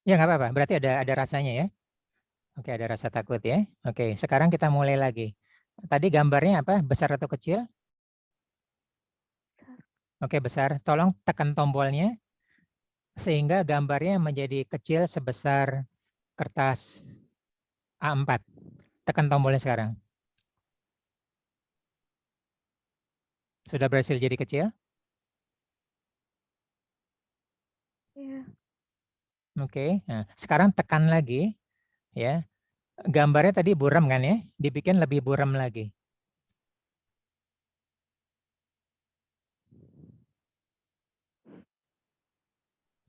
Ya nggak apa-apa, berarti ada rasanya ya. Oke, ada rasa takut ya. Oke, sekarang kita mulai lagi. Tadi gambarnya apa? Besar atau kecil? Oke, besar. Tolong tekan tombolnya sehingga gambarnya menjadi kecil sebesar kertas A4. Tekan tombolnya sekarang. Sudah berhasil jadi kecil? Iya. Oke. Nah, sekarang tekan lagi ya. Gambarnya tadi buram kan ya? Dibikin lebih buram lagi.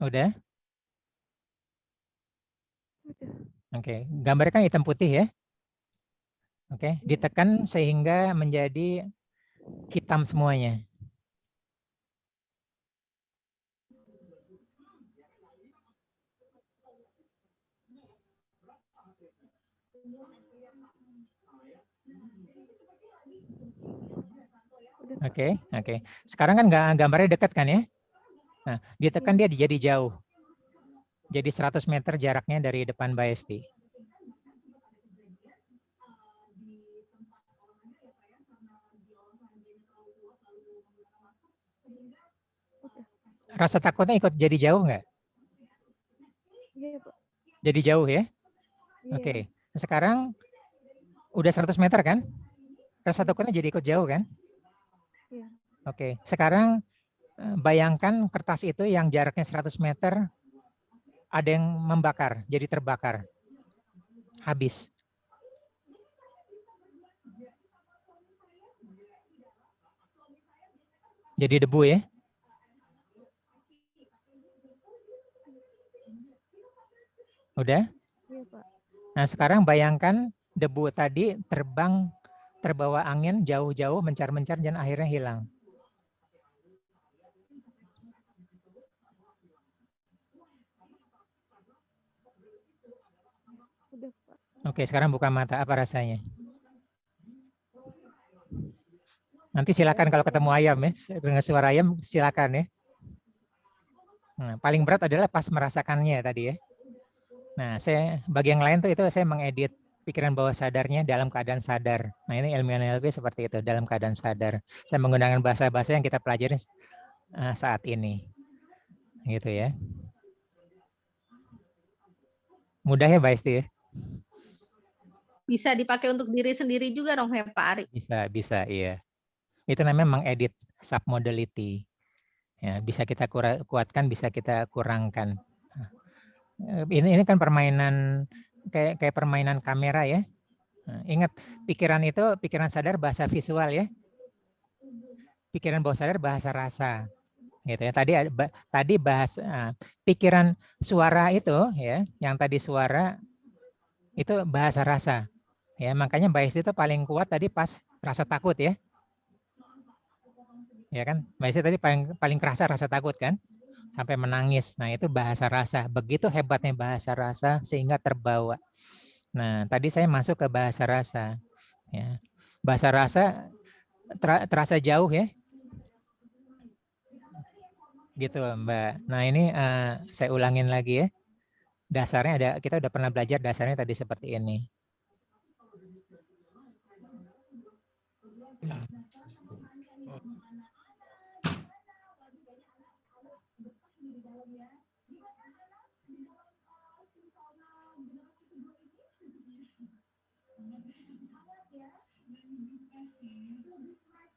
Udah? Udah. Oke. Gambarnya kan hitam putih ya? Oke. Iya. Ditekan sehingga menjadi hitam semuanya. Oke. Sekarang kan gambarnya dekat kan ya? Nah, ditekan dia jadi jauh. Jadi 100 meter jaraknya dari depan Mbak Esti. Rasa takutnya ikut jadi jauh nggak? Iya, Pak. Jadi jauh ya? Iya. Oke. Sekarang udah 100 meter kan? Rasa takutnya jadi ikut jauh kan? Iya. Oke. Sekarang bayangkan kertas itu yang jaraknya 100 meter ada yang membakar, jadi terbakar. Habis. Jadi debu ya? Udah? Iya, Pak. Nah, sekarang bayangkan debu tadi terbang, terbawa angin jauh-jauh, mencar-mencar, dan akhirnya hilang. Udah, Pak. Oke, sekarang buka mata. Apa rasanya? Nanti silakan kalau ketemu ayam ya, dengan suara ayam silakan ya. Nah, paling berat adalah pas merasakannya tadi ya. Nah, bagi yang lain tuh itu saya mengedit pikiran bawah sadarnya dalam keadaan sadar. Nah, ini ilmu NLP seperti itu, dalam keadaan sadar. Saya menggunakan bahasa-bahasa yang kita pelajari saat ini. Gitu ya. Mudah ya, Mbak Esti ya? Bisa dipakai untuk diri sendiri juga dong ya Pak Ari? Bisa, iya. Itu namanya mengedit submodality. Ya, bisa kita kuatkan, bisa kita kurangkan. Ini kan permainan kayak permainan kamera ya. Nah, ingat, pikiran sadar bahasa visual ya. Pikiran bawah sadar bahasa rasa. Gitu ya. Tadi bahasa pikiran suara itu ya, yang tadi suara itu bahasa rasa. Ya, makanya Mbak Esti itu paling kuat tadi pas rasa takut ya. Ya kan? Mbak Esti tadi paling kerasa rasa takut kan? Sampai menangis. Nah, itu bahasa rasa. Begitu hebatnya bahasa rasa sehingga terbawa. Nah, tadi saya masuk ke bahasa rasa. Ya. Bahasa rasa terasa jauh ya. Gitu, Mbak. Nah, ini saya ulangin lagi ya. Dasarnya kita udah pernah belajar dasarnya tadi seperti ini.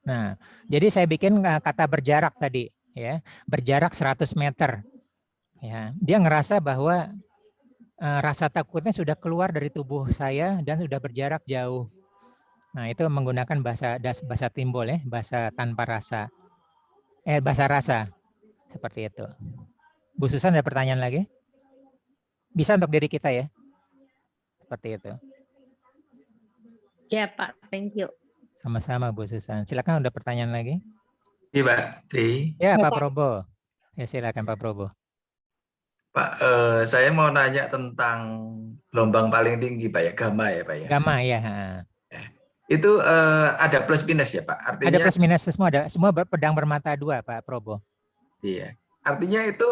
Nah, jadi saya bikin kata berjarak tadi, ya, berjarak 100 meter. Ya, dia ngerasa bahwa rasa takutnya sudah keluar dari tubuh saya dan sudah berjarak jauh. Nah, itu menggunakan bahasa timbul ya, bahasa tanpa rasa. Bahasa rasa. Seperti itu. Bu Susan ada pertanyaan lagi? Bisa untuk diri kita ya. Seperti itu. Ya Pak, thank you. Sama-sama Bu Susan. Silakan ada pertanyaan lagi. Iya Pak Tri. Ya Pak Probo. Ya silakan Pak Probo. Pak, saya mau nanya tentang gelombang paling tinggi Pak ya, gamma ya Pak ya. Gamma ya. Itu ada plus minus ya Pak? Artinya, ada plus minus, semua pedang bermata dua Pak Probo. Iya. Artinya itu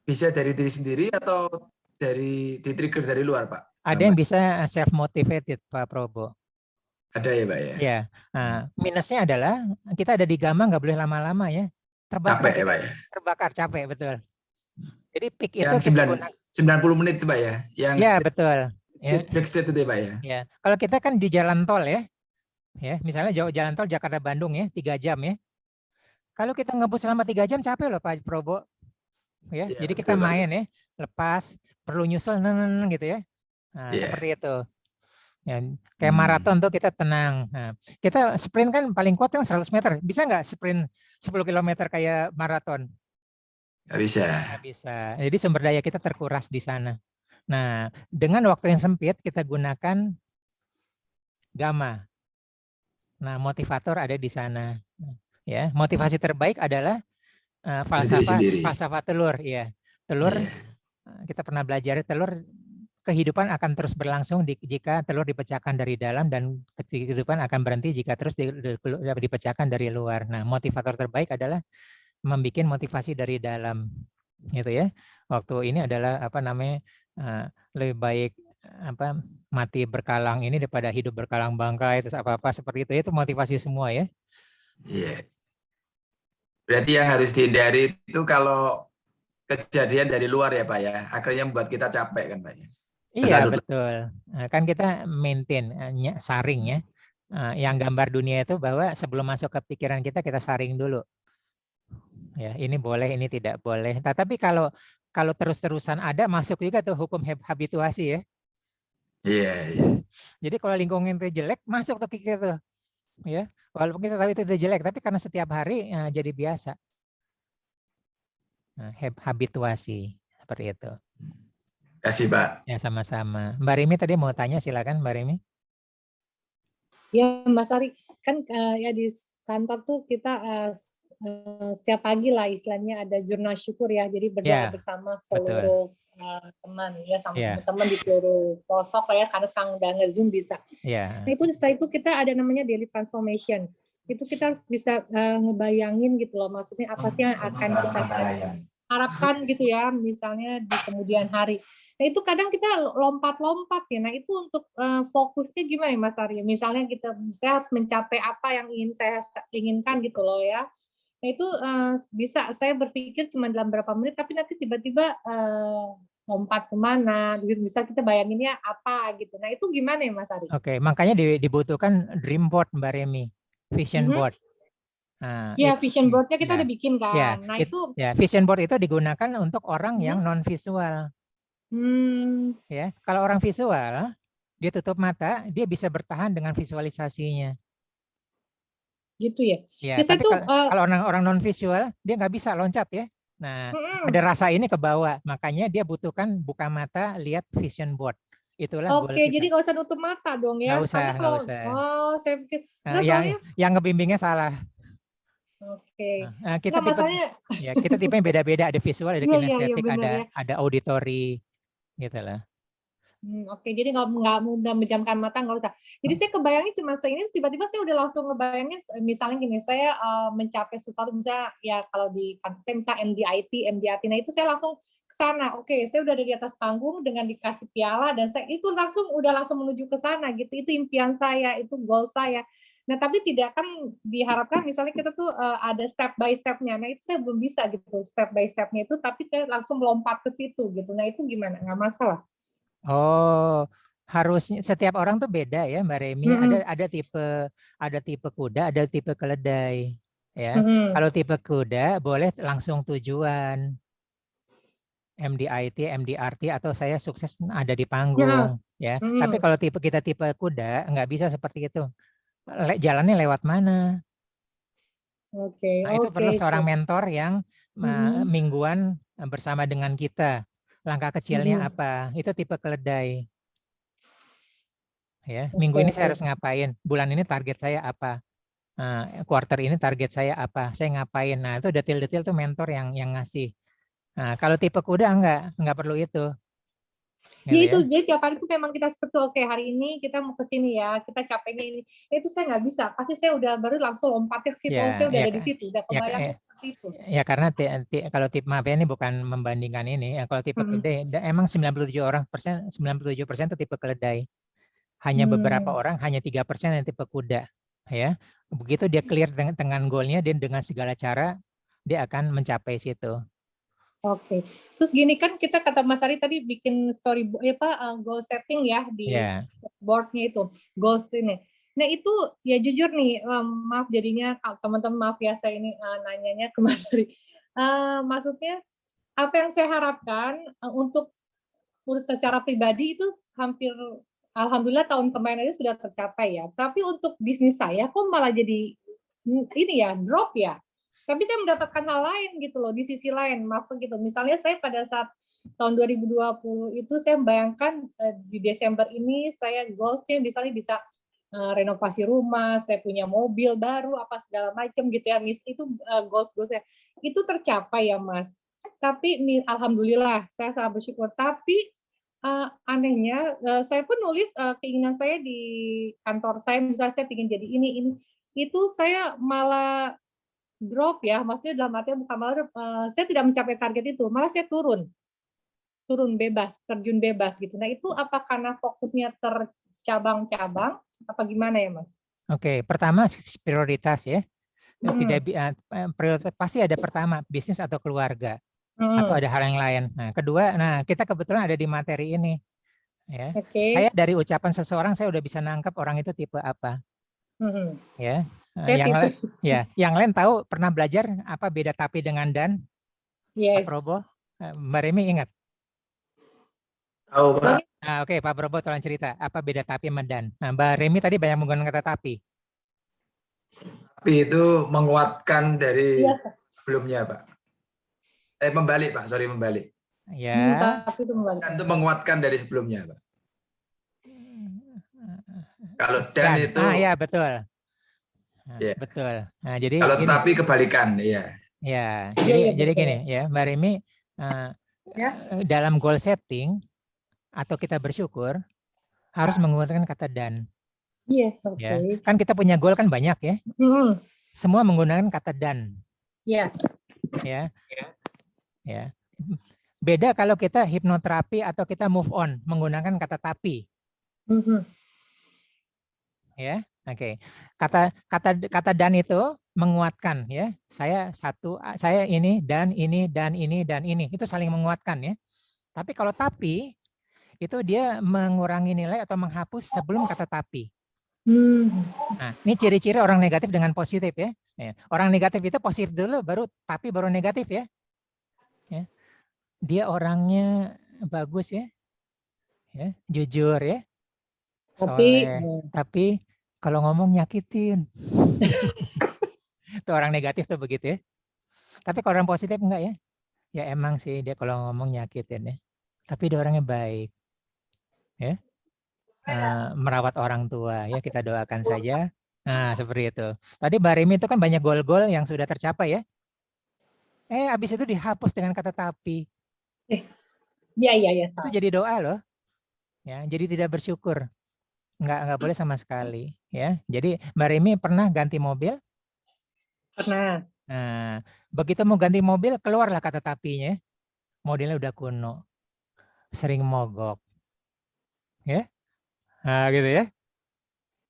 bisa dari diri sendiri atau dari di-trigger dari luar, Pak? Ada yang bisa self motivated, Pak Probo. Ada ya, Pak ya? Ya, minusnya adalah kita ada di gamma nggak boleh lama-lama ya. Terbakar Capek ya, kita, Pak ya? terbakar capek betul. Jadi peak itu Yang kita gunakan. 90 menit itu, Pak ya? Yang Ya betul. Ya, backstage itu ya, Pak ya? ya. Kalau kita kan di jalan tol ya, misalnya jalan tol Jakarta Bandung ya, 3 jam ya. Kalau kita ngebut selama 3 jam capek loh Pak Probo. Ya, Iya, jadi betul, kita Pak. main ya, lepas perlu nyusul gitu ya. Nah, Iya. seperti itu. Ya, kayak maraton tuh kita tenang. Nah, kita sprint kan paling kuat kan 100 meter. Bisa nggak sprint 10 km kayak maraton? Nggak bisa. Nggak bisa. Jadi sumber daya kita terkuras di sana. Nah, dengan waktu yang sempit kita gunakan gamma. Nah, motivator ada di sana. Ya, motivasi terbaik adalah Dari diri sendiri. falsafah telur. Ya, telur. Iya. Kita pernah belajar telur. Kehidupan akan terus berlangsung jika telur dipecahkan dari dalam, dan kehidupan akan berhenti jika terus dipecahkan dari luar. Nah, motivator terbaik adalah membuat motivasi dari dalam, gitu ya. Waktu ini adalah lebih baik mati berkalang ini daripada hidup berkalang bangkai, terus apa-apa seperti itu motivasi semua ya. Iya. Berarti yang harus dihindari itu kalau kejadian dari luar ya, Pak ya. Akhirnya membuat kita capek kan, Pak ya. Iya betul. Kan kita maintain saring ya. Yang gambar dunia itu bahwa sebelum masuk ke pikiran kita saring dulu. Ya, ini boleh, ini tidak boleh. Tapi kalau terus-terusan ada, masuk juga tuh hukum habituasi ya. Iya. Jadi kalau lingkungan itu jelek, masuk tuh kita tuh. Ya, walaupun kita tahu itu jelek, tapi karena setiap hari jadi biasa. Nah, habituasi seperti itu. Kasih, Pak. Ya, sama-sama. Mbak Rimi tadi mau tanya, silakan Mbak Rimi. Ya, Mbak Sari, kan ya di kantor tuh kita setiap pagi lah istilahnya ada jurnal syukur ya, jadi berdoa bersama seluruh teman ya, sama teman-teman di seluruh pelosok lah ya, karena sekarang udah nge-Zoom bisa. Nah itu setelah itu kita ada namanya daily transformation. Itu kita harus bisa ngebayangin gitu loh, maksudnya apa sih yang akan kita harapkan gitu ya, misalnya di kemudian hari. Nah itu kadang kita lompat-lompat ya. Nah itu untuk fokusnya gimana Mas Arya? Misalnya saya harus mencapai apa yang ingin saya inginkan gitu loh ya. Nah itu bisa saya berpikir cuma dalam berapa menit, tapi nanti tiba-tiba lompat kemana, bisa kita bayanginnya apa gitu. Nah itu gimana ya Mas Ari? Oke, makanya dibutuhkan dream board Mbak Remi, vision board. Nah, ya vision boardnya kita udah bikin kan. Ya, nah itu vision board itu digunakan untuk orang yang non visual. Ya, kalau orang visual dia tutup mata, dia bisa bertahan dengan visualisasinya. Gitu ya. Ya, tapi kalau orang non visual dia nggak bisa loncat ya. Nah, ada rasa ini ke bawah, makanya dia butuhkan buka mata, lihat vision board. Itulah Oke, jadi nggak usah tutup mata dong ya. Nggak usah. Oh, saya pikir. Yang ngebimbingnya salah. Oke. Nah, kita tipenya beda-beda, ada visual, ada kinestetik, ada auditory, gitu lah. Oke, jadi nggak mudah menjamkan mata, nggak usah. Jadi saya kebayangin cuma ini, tiba-tiba saya udah langsung ngebayangin, misalnya gini, saya mencapai sesuatu, misalnya ya kalau di kantor saya misalnya MDRT, nah itu saya langsung ke sana. Oke, saya udah ada di atas panggung dengan dikasih piala, dan saya itu langsung menuju ke sana gitu. Itu impian saya, itu goal saya. Nah, tapi tidak kan diharapkan misalnya kita tuh ada step by step-nya. Nah, itu saya belum bisa gitu, step by step-nya itu, tapi saya langsung melompat ke situ gitu. Nah, itu gimana? Nggak masalah. Oh, harusnya setiap orang tuh beda ya Mbak Remi. Ada tipe kuda, ada tipe keledai. Ya, kalau tipe kuda boleh langsung tujuan. MDIT, MDRT, atau saya sukses ada di panggung. Ya, tapi kalau kita tipe kuda nggak bisa seperti itu. Jalannya lewat mana? Oke. Nah, itu perlu seorang mentor yang mingguan bersama dengan kita. Langkah kecilnya apa? Itu tipe keledai. Ya, minggu ini saya harus ngapain? Bulan ini target saya apa? Quarter ini target saya apa? Saya ngapain? Nah, itu detail-detail tuh mentor yang ngasih. Nah, kalau tipe kuda enggak perlu itu. Ya Gitu itu, ya. jadi tiap hari itu memang kita seperti oke hari ini kita mau ke sini ya, kita capeknya ini. Itu saya nggak bisa, pasti saya udah baru langsung lompatnya ke situ, saya udah ada di situ, udah kebayangnya seperti itu. Ya karena kalau tipe maaf ya, ini bukan membandingkan ini. Kalau tipe keledai, emang 97% itu tipe keledai. Hanya beberapa orang, hanya 3% yang tipe kuda. Ya, begitu dia clear dengan goalnya, dan dengan segala cara dia akan mencapai situ. Oke, terus gini kan kita kata Mas Ari tadi bikin story goal setting ya di boardnya itu goals ini. Nah itu ya jujur nih, maaf jadinya teman-teman maaf ya saya ini nanyanya ke Mas Ari. Maksudnya apa yang saya harapkan untuk secara pribadi itu hampir alhamdulillah tahun kemarin itu sudah tercapai ya. Tapi untuk bisnis saya kok malah jadi ini ya drop ya. Tapi saya mendapatkan hal lain gitu loh di sisi lain, maaf gitu. Misalnya saya pada saat tahun 2020 itu saya membayangkan di Desember ini saya goalsnya misalnya bisa renovasi rumah, saya punya mobil baru apa segala macam gitu ya, itu goals saya. Itu tercapai ya Mas. Tapi alhamdulillah saya sangat bersyukur. Tapi anehnya saya pun nulis keinginan saya di kantor saya, misalnya saya ingin jadi ini, itu saya malah drop ya, maksudnya dalam artian bukan malah saya tidak mencapai target itu, malah saya turun bebas, terjun bebas gitu. Nah itu apa karena fokusnya tercabang-cabang, apa gimana ya Mas? Oke, pertama prioritas ya. Tidak prioritas pasti ada pertama bisnis atau keluarga atau ada hal yang lain. Nah kedua, kita kebetulan ada di materi ini. Ya, saya dari ucapan seseorang saya udah bisa nangkep orang itu tipe apa. Ya. Yang lain tahu pernah belajar apa beda tapi dengan dan? Yes. Pak Probo, Mbak Remi ingat? Oh, Pak. Oke, Pak Probo tolong cerita apa beda tapi sama dan. Nah, Mbak Remi tadi banyak menggunakan kata tapi. Tapi itu menguatkan dari sebelumnya, Pak. Membalik, Pak. Sorry, membalik. Ya. Tapi itu membalik. Dan itu menguatkan dari sebelumnya, Pak. Kalau dan itu. Ya betul. Ya. Betul. Nah, jadi kalau gini, tetapi kebalikan, ya. Ya, jadi gini ya, Mbak Remi, dalam goal setting atau kita bersyukur harus menggunakan kata dan. Iya, Ya, kan kita punya goal kan banyak ya. Semua menggunakan kata dan. Iya. Ya. Beda kalau kita hipnoterapi atau kita move on menggunakan kata tapi. Ya, oke. Kata dan itu menguatkan ya. Saya ini dan ini dan ini dan ini. Itu saling menguatkan ya. Tapi kalau tapi itu dia mengurangi nilai atau menghapus sebelum kata tapi. Nah, ini ciri-ciri orang negatif dengan positif ya. Orang negatif itu positif dulu baru tapi baru negatif ya. Dia orangnya bagus ya. Jujur ya. Tapi kalau ngomong nyakitin. Itu orang negatif tuh begitu ya. Tapi kalau orang positif enggak ya? Ya emang sih dia kalau ngomong nyakitin ya. Tapi dia orangnya baik. Ya. Merawat orang tua ya, kita doakan saja. Nah, seperti itu. Tadi Mbak Rimi itu kan banyak gol-gol yang sudah tercapai ya. Habis itu dihapus dengan kata tapi. Iya. Itu jadi doa loh. Ya, jadi tidak bersyukur. Enggak boleh sama sekali ya. Jadi Mbak Rimi pernah ganti mobil? Pernah. Nah, begitu mau ganti mobil keluarlah kata tapinya. Modelnya udah kuno. Sering mogok. Ya. Nah, gitu ya.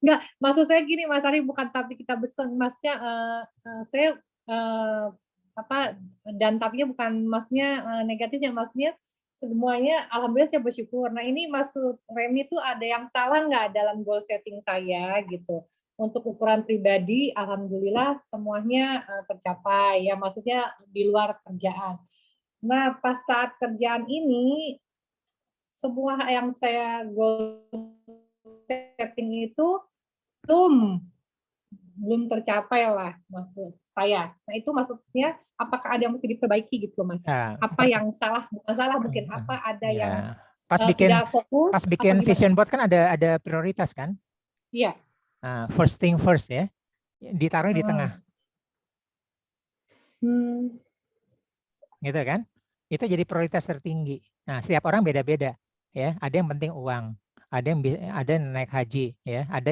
Enggak, maksud saya gini Mas Ari, bukan tapi kita bersenang, maksudnya saya dan tapinya bukan maksudnya negatifnya, maksudnya semuanya alhamdulillah saya bersyukur. Nah ini maksud Remi itu ada yang salah nggak dalam goal setting saya gitu. Untuk ukuran pribadi alhamdulillah semuanya tercapai ya, maksudnya di luar kerjaan. Nah pas saat kerjaan ini semua yang saya goal setting itu belum tercapai lah maksud saya. Nah itu maksudnya apakah ada yang mesti diperbaiki gitu Mas? Apa yang salah? Bukan salah mungkin, apa ada yang tidak fokus? Pas bikin vision board kan ada prioritas kan? Iya. First thing first ya, ditaruh di tengah. Gitu kan? Itu jadi prioritas tertinggi. Nah setiap orang beda-beda. ya. Ada yang penting uang, ada yang naik haji, ya. Ada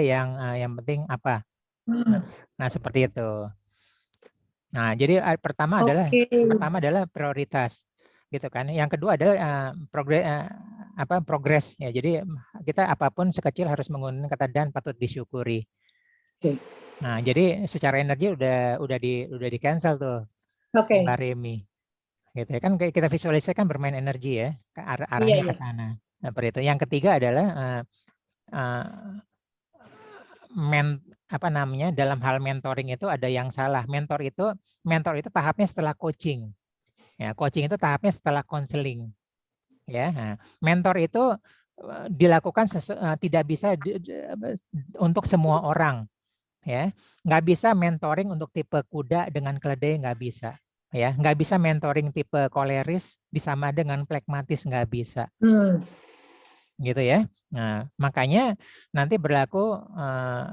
yang penting apa. Nah, seperti itu. Nah, jadi pertama adalah prioritas, gitu kan. Yang kedua adalah progres ya. Jadi kita apapun sekecil harus menggunakan kata dan patut disyukuri. Nah, jadi secara energi udah di cancel tuh, Mbak Remi. Gitu ya kan, kita visualisasikan bermain energi ya, arahnya ke sana. Nah, seperti itu. Yang ketiga adalah dalam hal mentoring itu ada yang salah. Mentor itu tahapnya setelah coaching. Ya, coaching itu tahapnya setelah konseling. Ya, nah, mentor itu dilakukan tidak bisa untuk semua orang. Ya, nggak bisa mentoring untuk tipe kuda dengan keledai, nggak bisa. Ya, nggak bisa mentoring tipe koleris disama dengan plekmatis, nggak bisa. Gitu ya. Nah, makanya nanti berlaku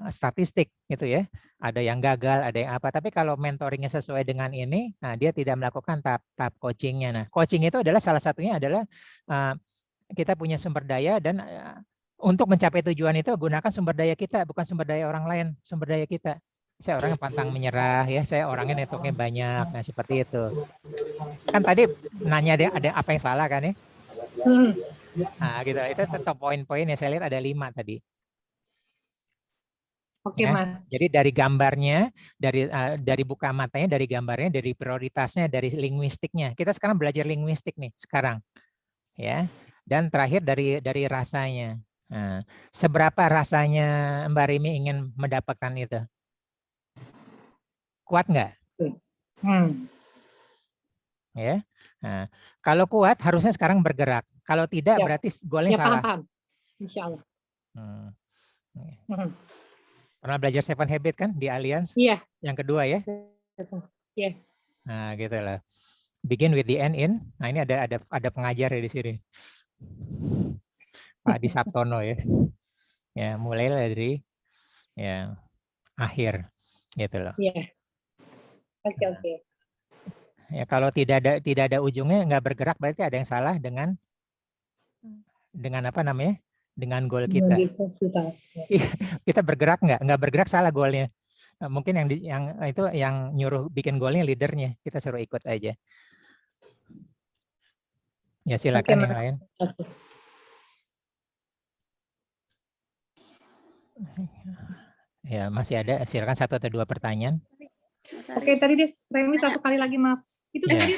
statistik gitu ya. Ada yang gagal, ada yang apa. Tapi kalau mentoringnya sesuai dengan ini, nah dia tidak melakukan tahap coachingnya. Nah, coaching itu adalah salah satunya adalah kita punya sumber daya dan untuk mencapai tujuan itu gunakan sumber daya kita, bukan sumber daya orang lain, sumber daya kita. Saya orangnya pantang menyerah ya, saya orangnya networknya banyak. Nah, seperti itu. Kan tadi nanya ada apa yang salah kan ya? Nah, gitu. Itu tetap poin-poin ya, saya lihat ada 5 tadi. Oke, ya. Mas. Jadi dari gambarnya, dari buka matanya, dari gambarnya, dari prioritasnya, dari linguistiknya. Kita sekarang belajar linguistik nih sekarang. Ya. Dan terakhir dari rasanya. Nah, seberapa rasanya Mbak Rimi ingin mendapatkan itu? Kuat nggak? Ya. Nah, kalau kuat harusnya sekarang bergerak. Kalau tidak berarti goalnya salah. Paham. Insya Allah. Pernah belajar 7 Habit kan di Alliance? Iya. Yang kedua ya? Iya. Nah, gitu lah. Begin with the end in. Nah, ini ada pengajar ya di sini. Pak Adi Sabtono ya. Ya, mulailah dari ya akhir gitu loh. Iya. Oke. Ya, kalau tidak ada ujungnya, nggak bergerak, berarti ada yang salah dengan apa namanya? Dengan goal kita. Kita bergerak nggak bergerak, salah goalnya. Mungkin yang nyuruh bikin goalnya leadernya, kita suruh ikut aja. Ya, silakan yang lain. Ya, masih ada, silakan 1 atau 2 pertanyaan. Oke, tadi Remi satu kali lagi, maaf. Itu tadi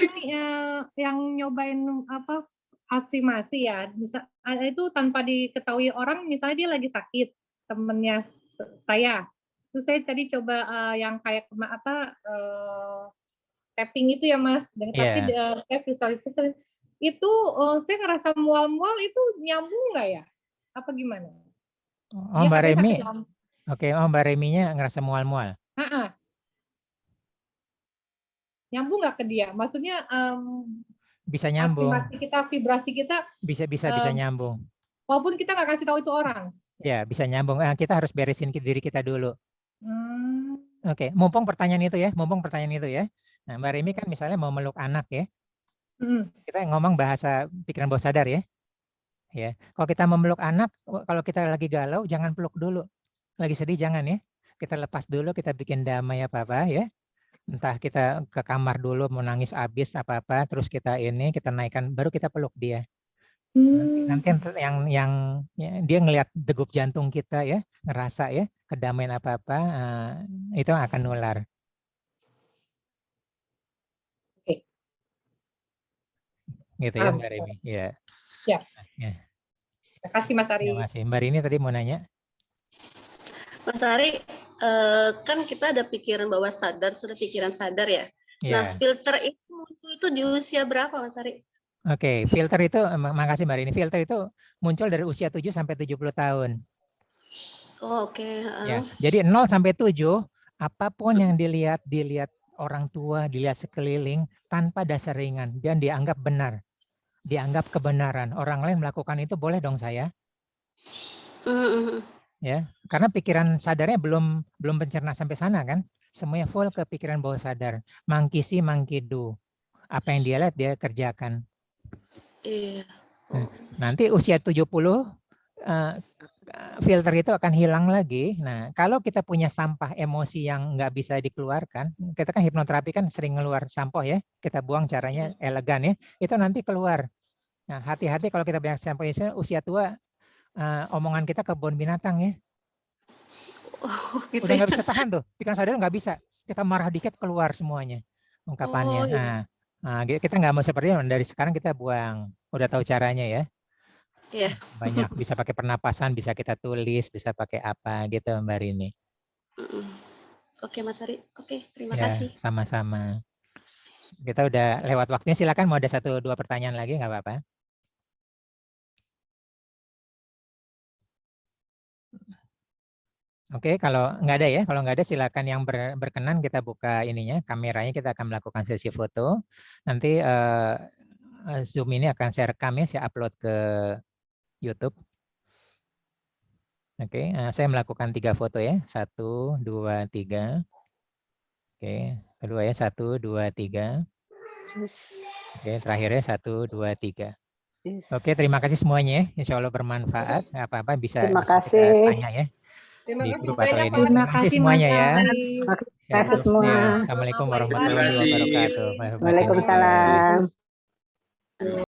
yang nyobain apa afirmasi ya. Itu tanpa diketahui orang, misalnya dia lagi sakit, temennya saya. Terus saya tadi coba yang kayak tapping itu ya, Mas. Dan tapi saya visualisasi itu saya ngerasa mual-mual, itu nyambung nggak ya? Apa gimana? Oh, Mbak Remi. Oke, Mbak Reminya ngerasa mual-mual. Nyambung nggak ke dia? Maksudnya bisa nyambung. Vibrasi kita bisa nyambung. Walaupun kita nggak kasih tahu itu orang. Ya, bisa nyambung. Kita harus beresin diri kita dulu. Oke, mumpung pertanyaan itu ya. Nah, Mbak Remi kan misalnya mau meluk anak ya. Kita ngomong bahasa pikiran bawah sadar ya. Ya, kalau kita memeluk anak, kalau kita lagi galau, jangan peluk dulu. Lagi sedih jangan ya. Kita lepas dulu, kita bikin damai apa-apa ya. Entah kita ke kamar dulu mau nangis abis apa-apa, terus kita naikkan, baru kita peluk dia. Nanti yang dia ngelihat degup jantung kita ya, ngerasa ya kedamaian apa-apa, itu akan nular. Oke. Gitu ya Mbak Remi. Ya. Ya. Terima kasih Mas Ari. Terima kasih. Mbak Rini tadi mau nanya. Mas Ari, kan kita ada pikiran bawah sadar, sudah pikiran sadar ya. Nah, filter itu muncul itu di usia berapa, Mas Ari? Oke, filter itu, makasih Mbak Rini. Filter itu muncul dari usia 7 sampai 70 tahun. Oh, oke. Ya, jadi 0 sampai 7, apapun yang dilihat orang tua, dilihat sekeliling tanpa dasar ringan dan dianggap benar. Dianggap kebenaran. Orang lain melakukan itu, boleh dong saya? Ya, karena pikiran sadarnya belum pencerna sampai sana kan, semuanya full ke pikiran bawah sadar. Mangkisi mangkidu, apa yang dia lihat dia kerjakan. Iya. Nanti usia 70 filter itu akan hilang lagi. Nah, kalau kita punya sampah emosi yang nggak bisa dikeluarkan, kita kan hipnoterapi kan sering ngeluar sampah ya, kita buang caranya elegan ya, itu nanti keluar. Nah, hati-hati kalau kita banyak sampah usia tua, omongan kita kebun binatang ya. Gitu Udah ya. nggak bisa tahan tuh, pikiran sadar nggak bisa. Kita marah dikit keluar semuanya ungkapannya. Gitu. Nah, kita nggak mau seperti itu. Dari sekarang kita buang. Udah tahu caranya ya. Iya. Banyak bisa pakai pernapasan, bisa kita tulis, bisa pakai apa gitu Mbak Rini. Oke Mas Ari. Oke, terima Ya, kasih. sama-sama. Kita udah lewat waktunya. Silakan mau ada 1-2 pertanyaan lagi nggak apa-apa. Oke, kalau nggak ada ya, kalau nggak ada silakan yang berkenan kita buka ininya, kameranya, kita akan melakukan sesi foto. Nanti Zoom ini akan saya rekam ya, saya upload ke YouTube. Oke, saya melakukan 3 foto ya, 1, 2, 3. Oke, kedua ya, 1, 2, 3. Oke, terakhirnya 1, 2, 3. Oke, terima kasih semuanya ya, insya Allah bermanfaat. Apa-apa bisa kita tanya ya. Di grup atau ini. Terima kasih semuanya ya. Terima kasih semua. Ya, Assalamualaikum warahmatullahi wabarakatuh. Waalaikumsalam.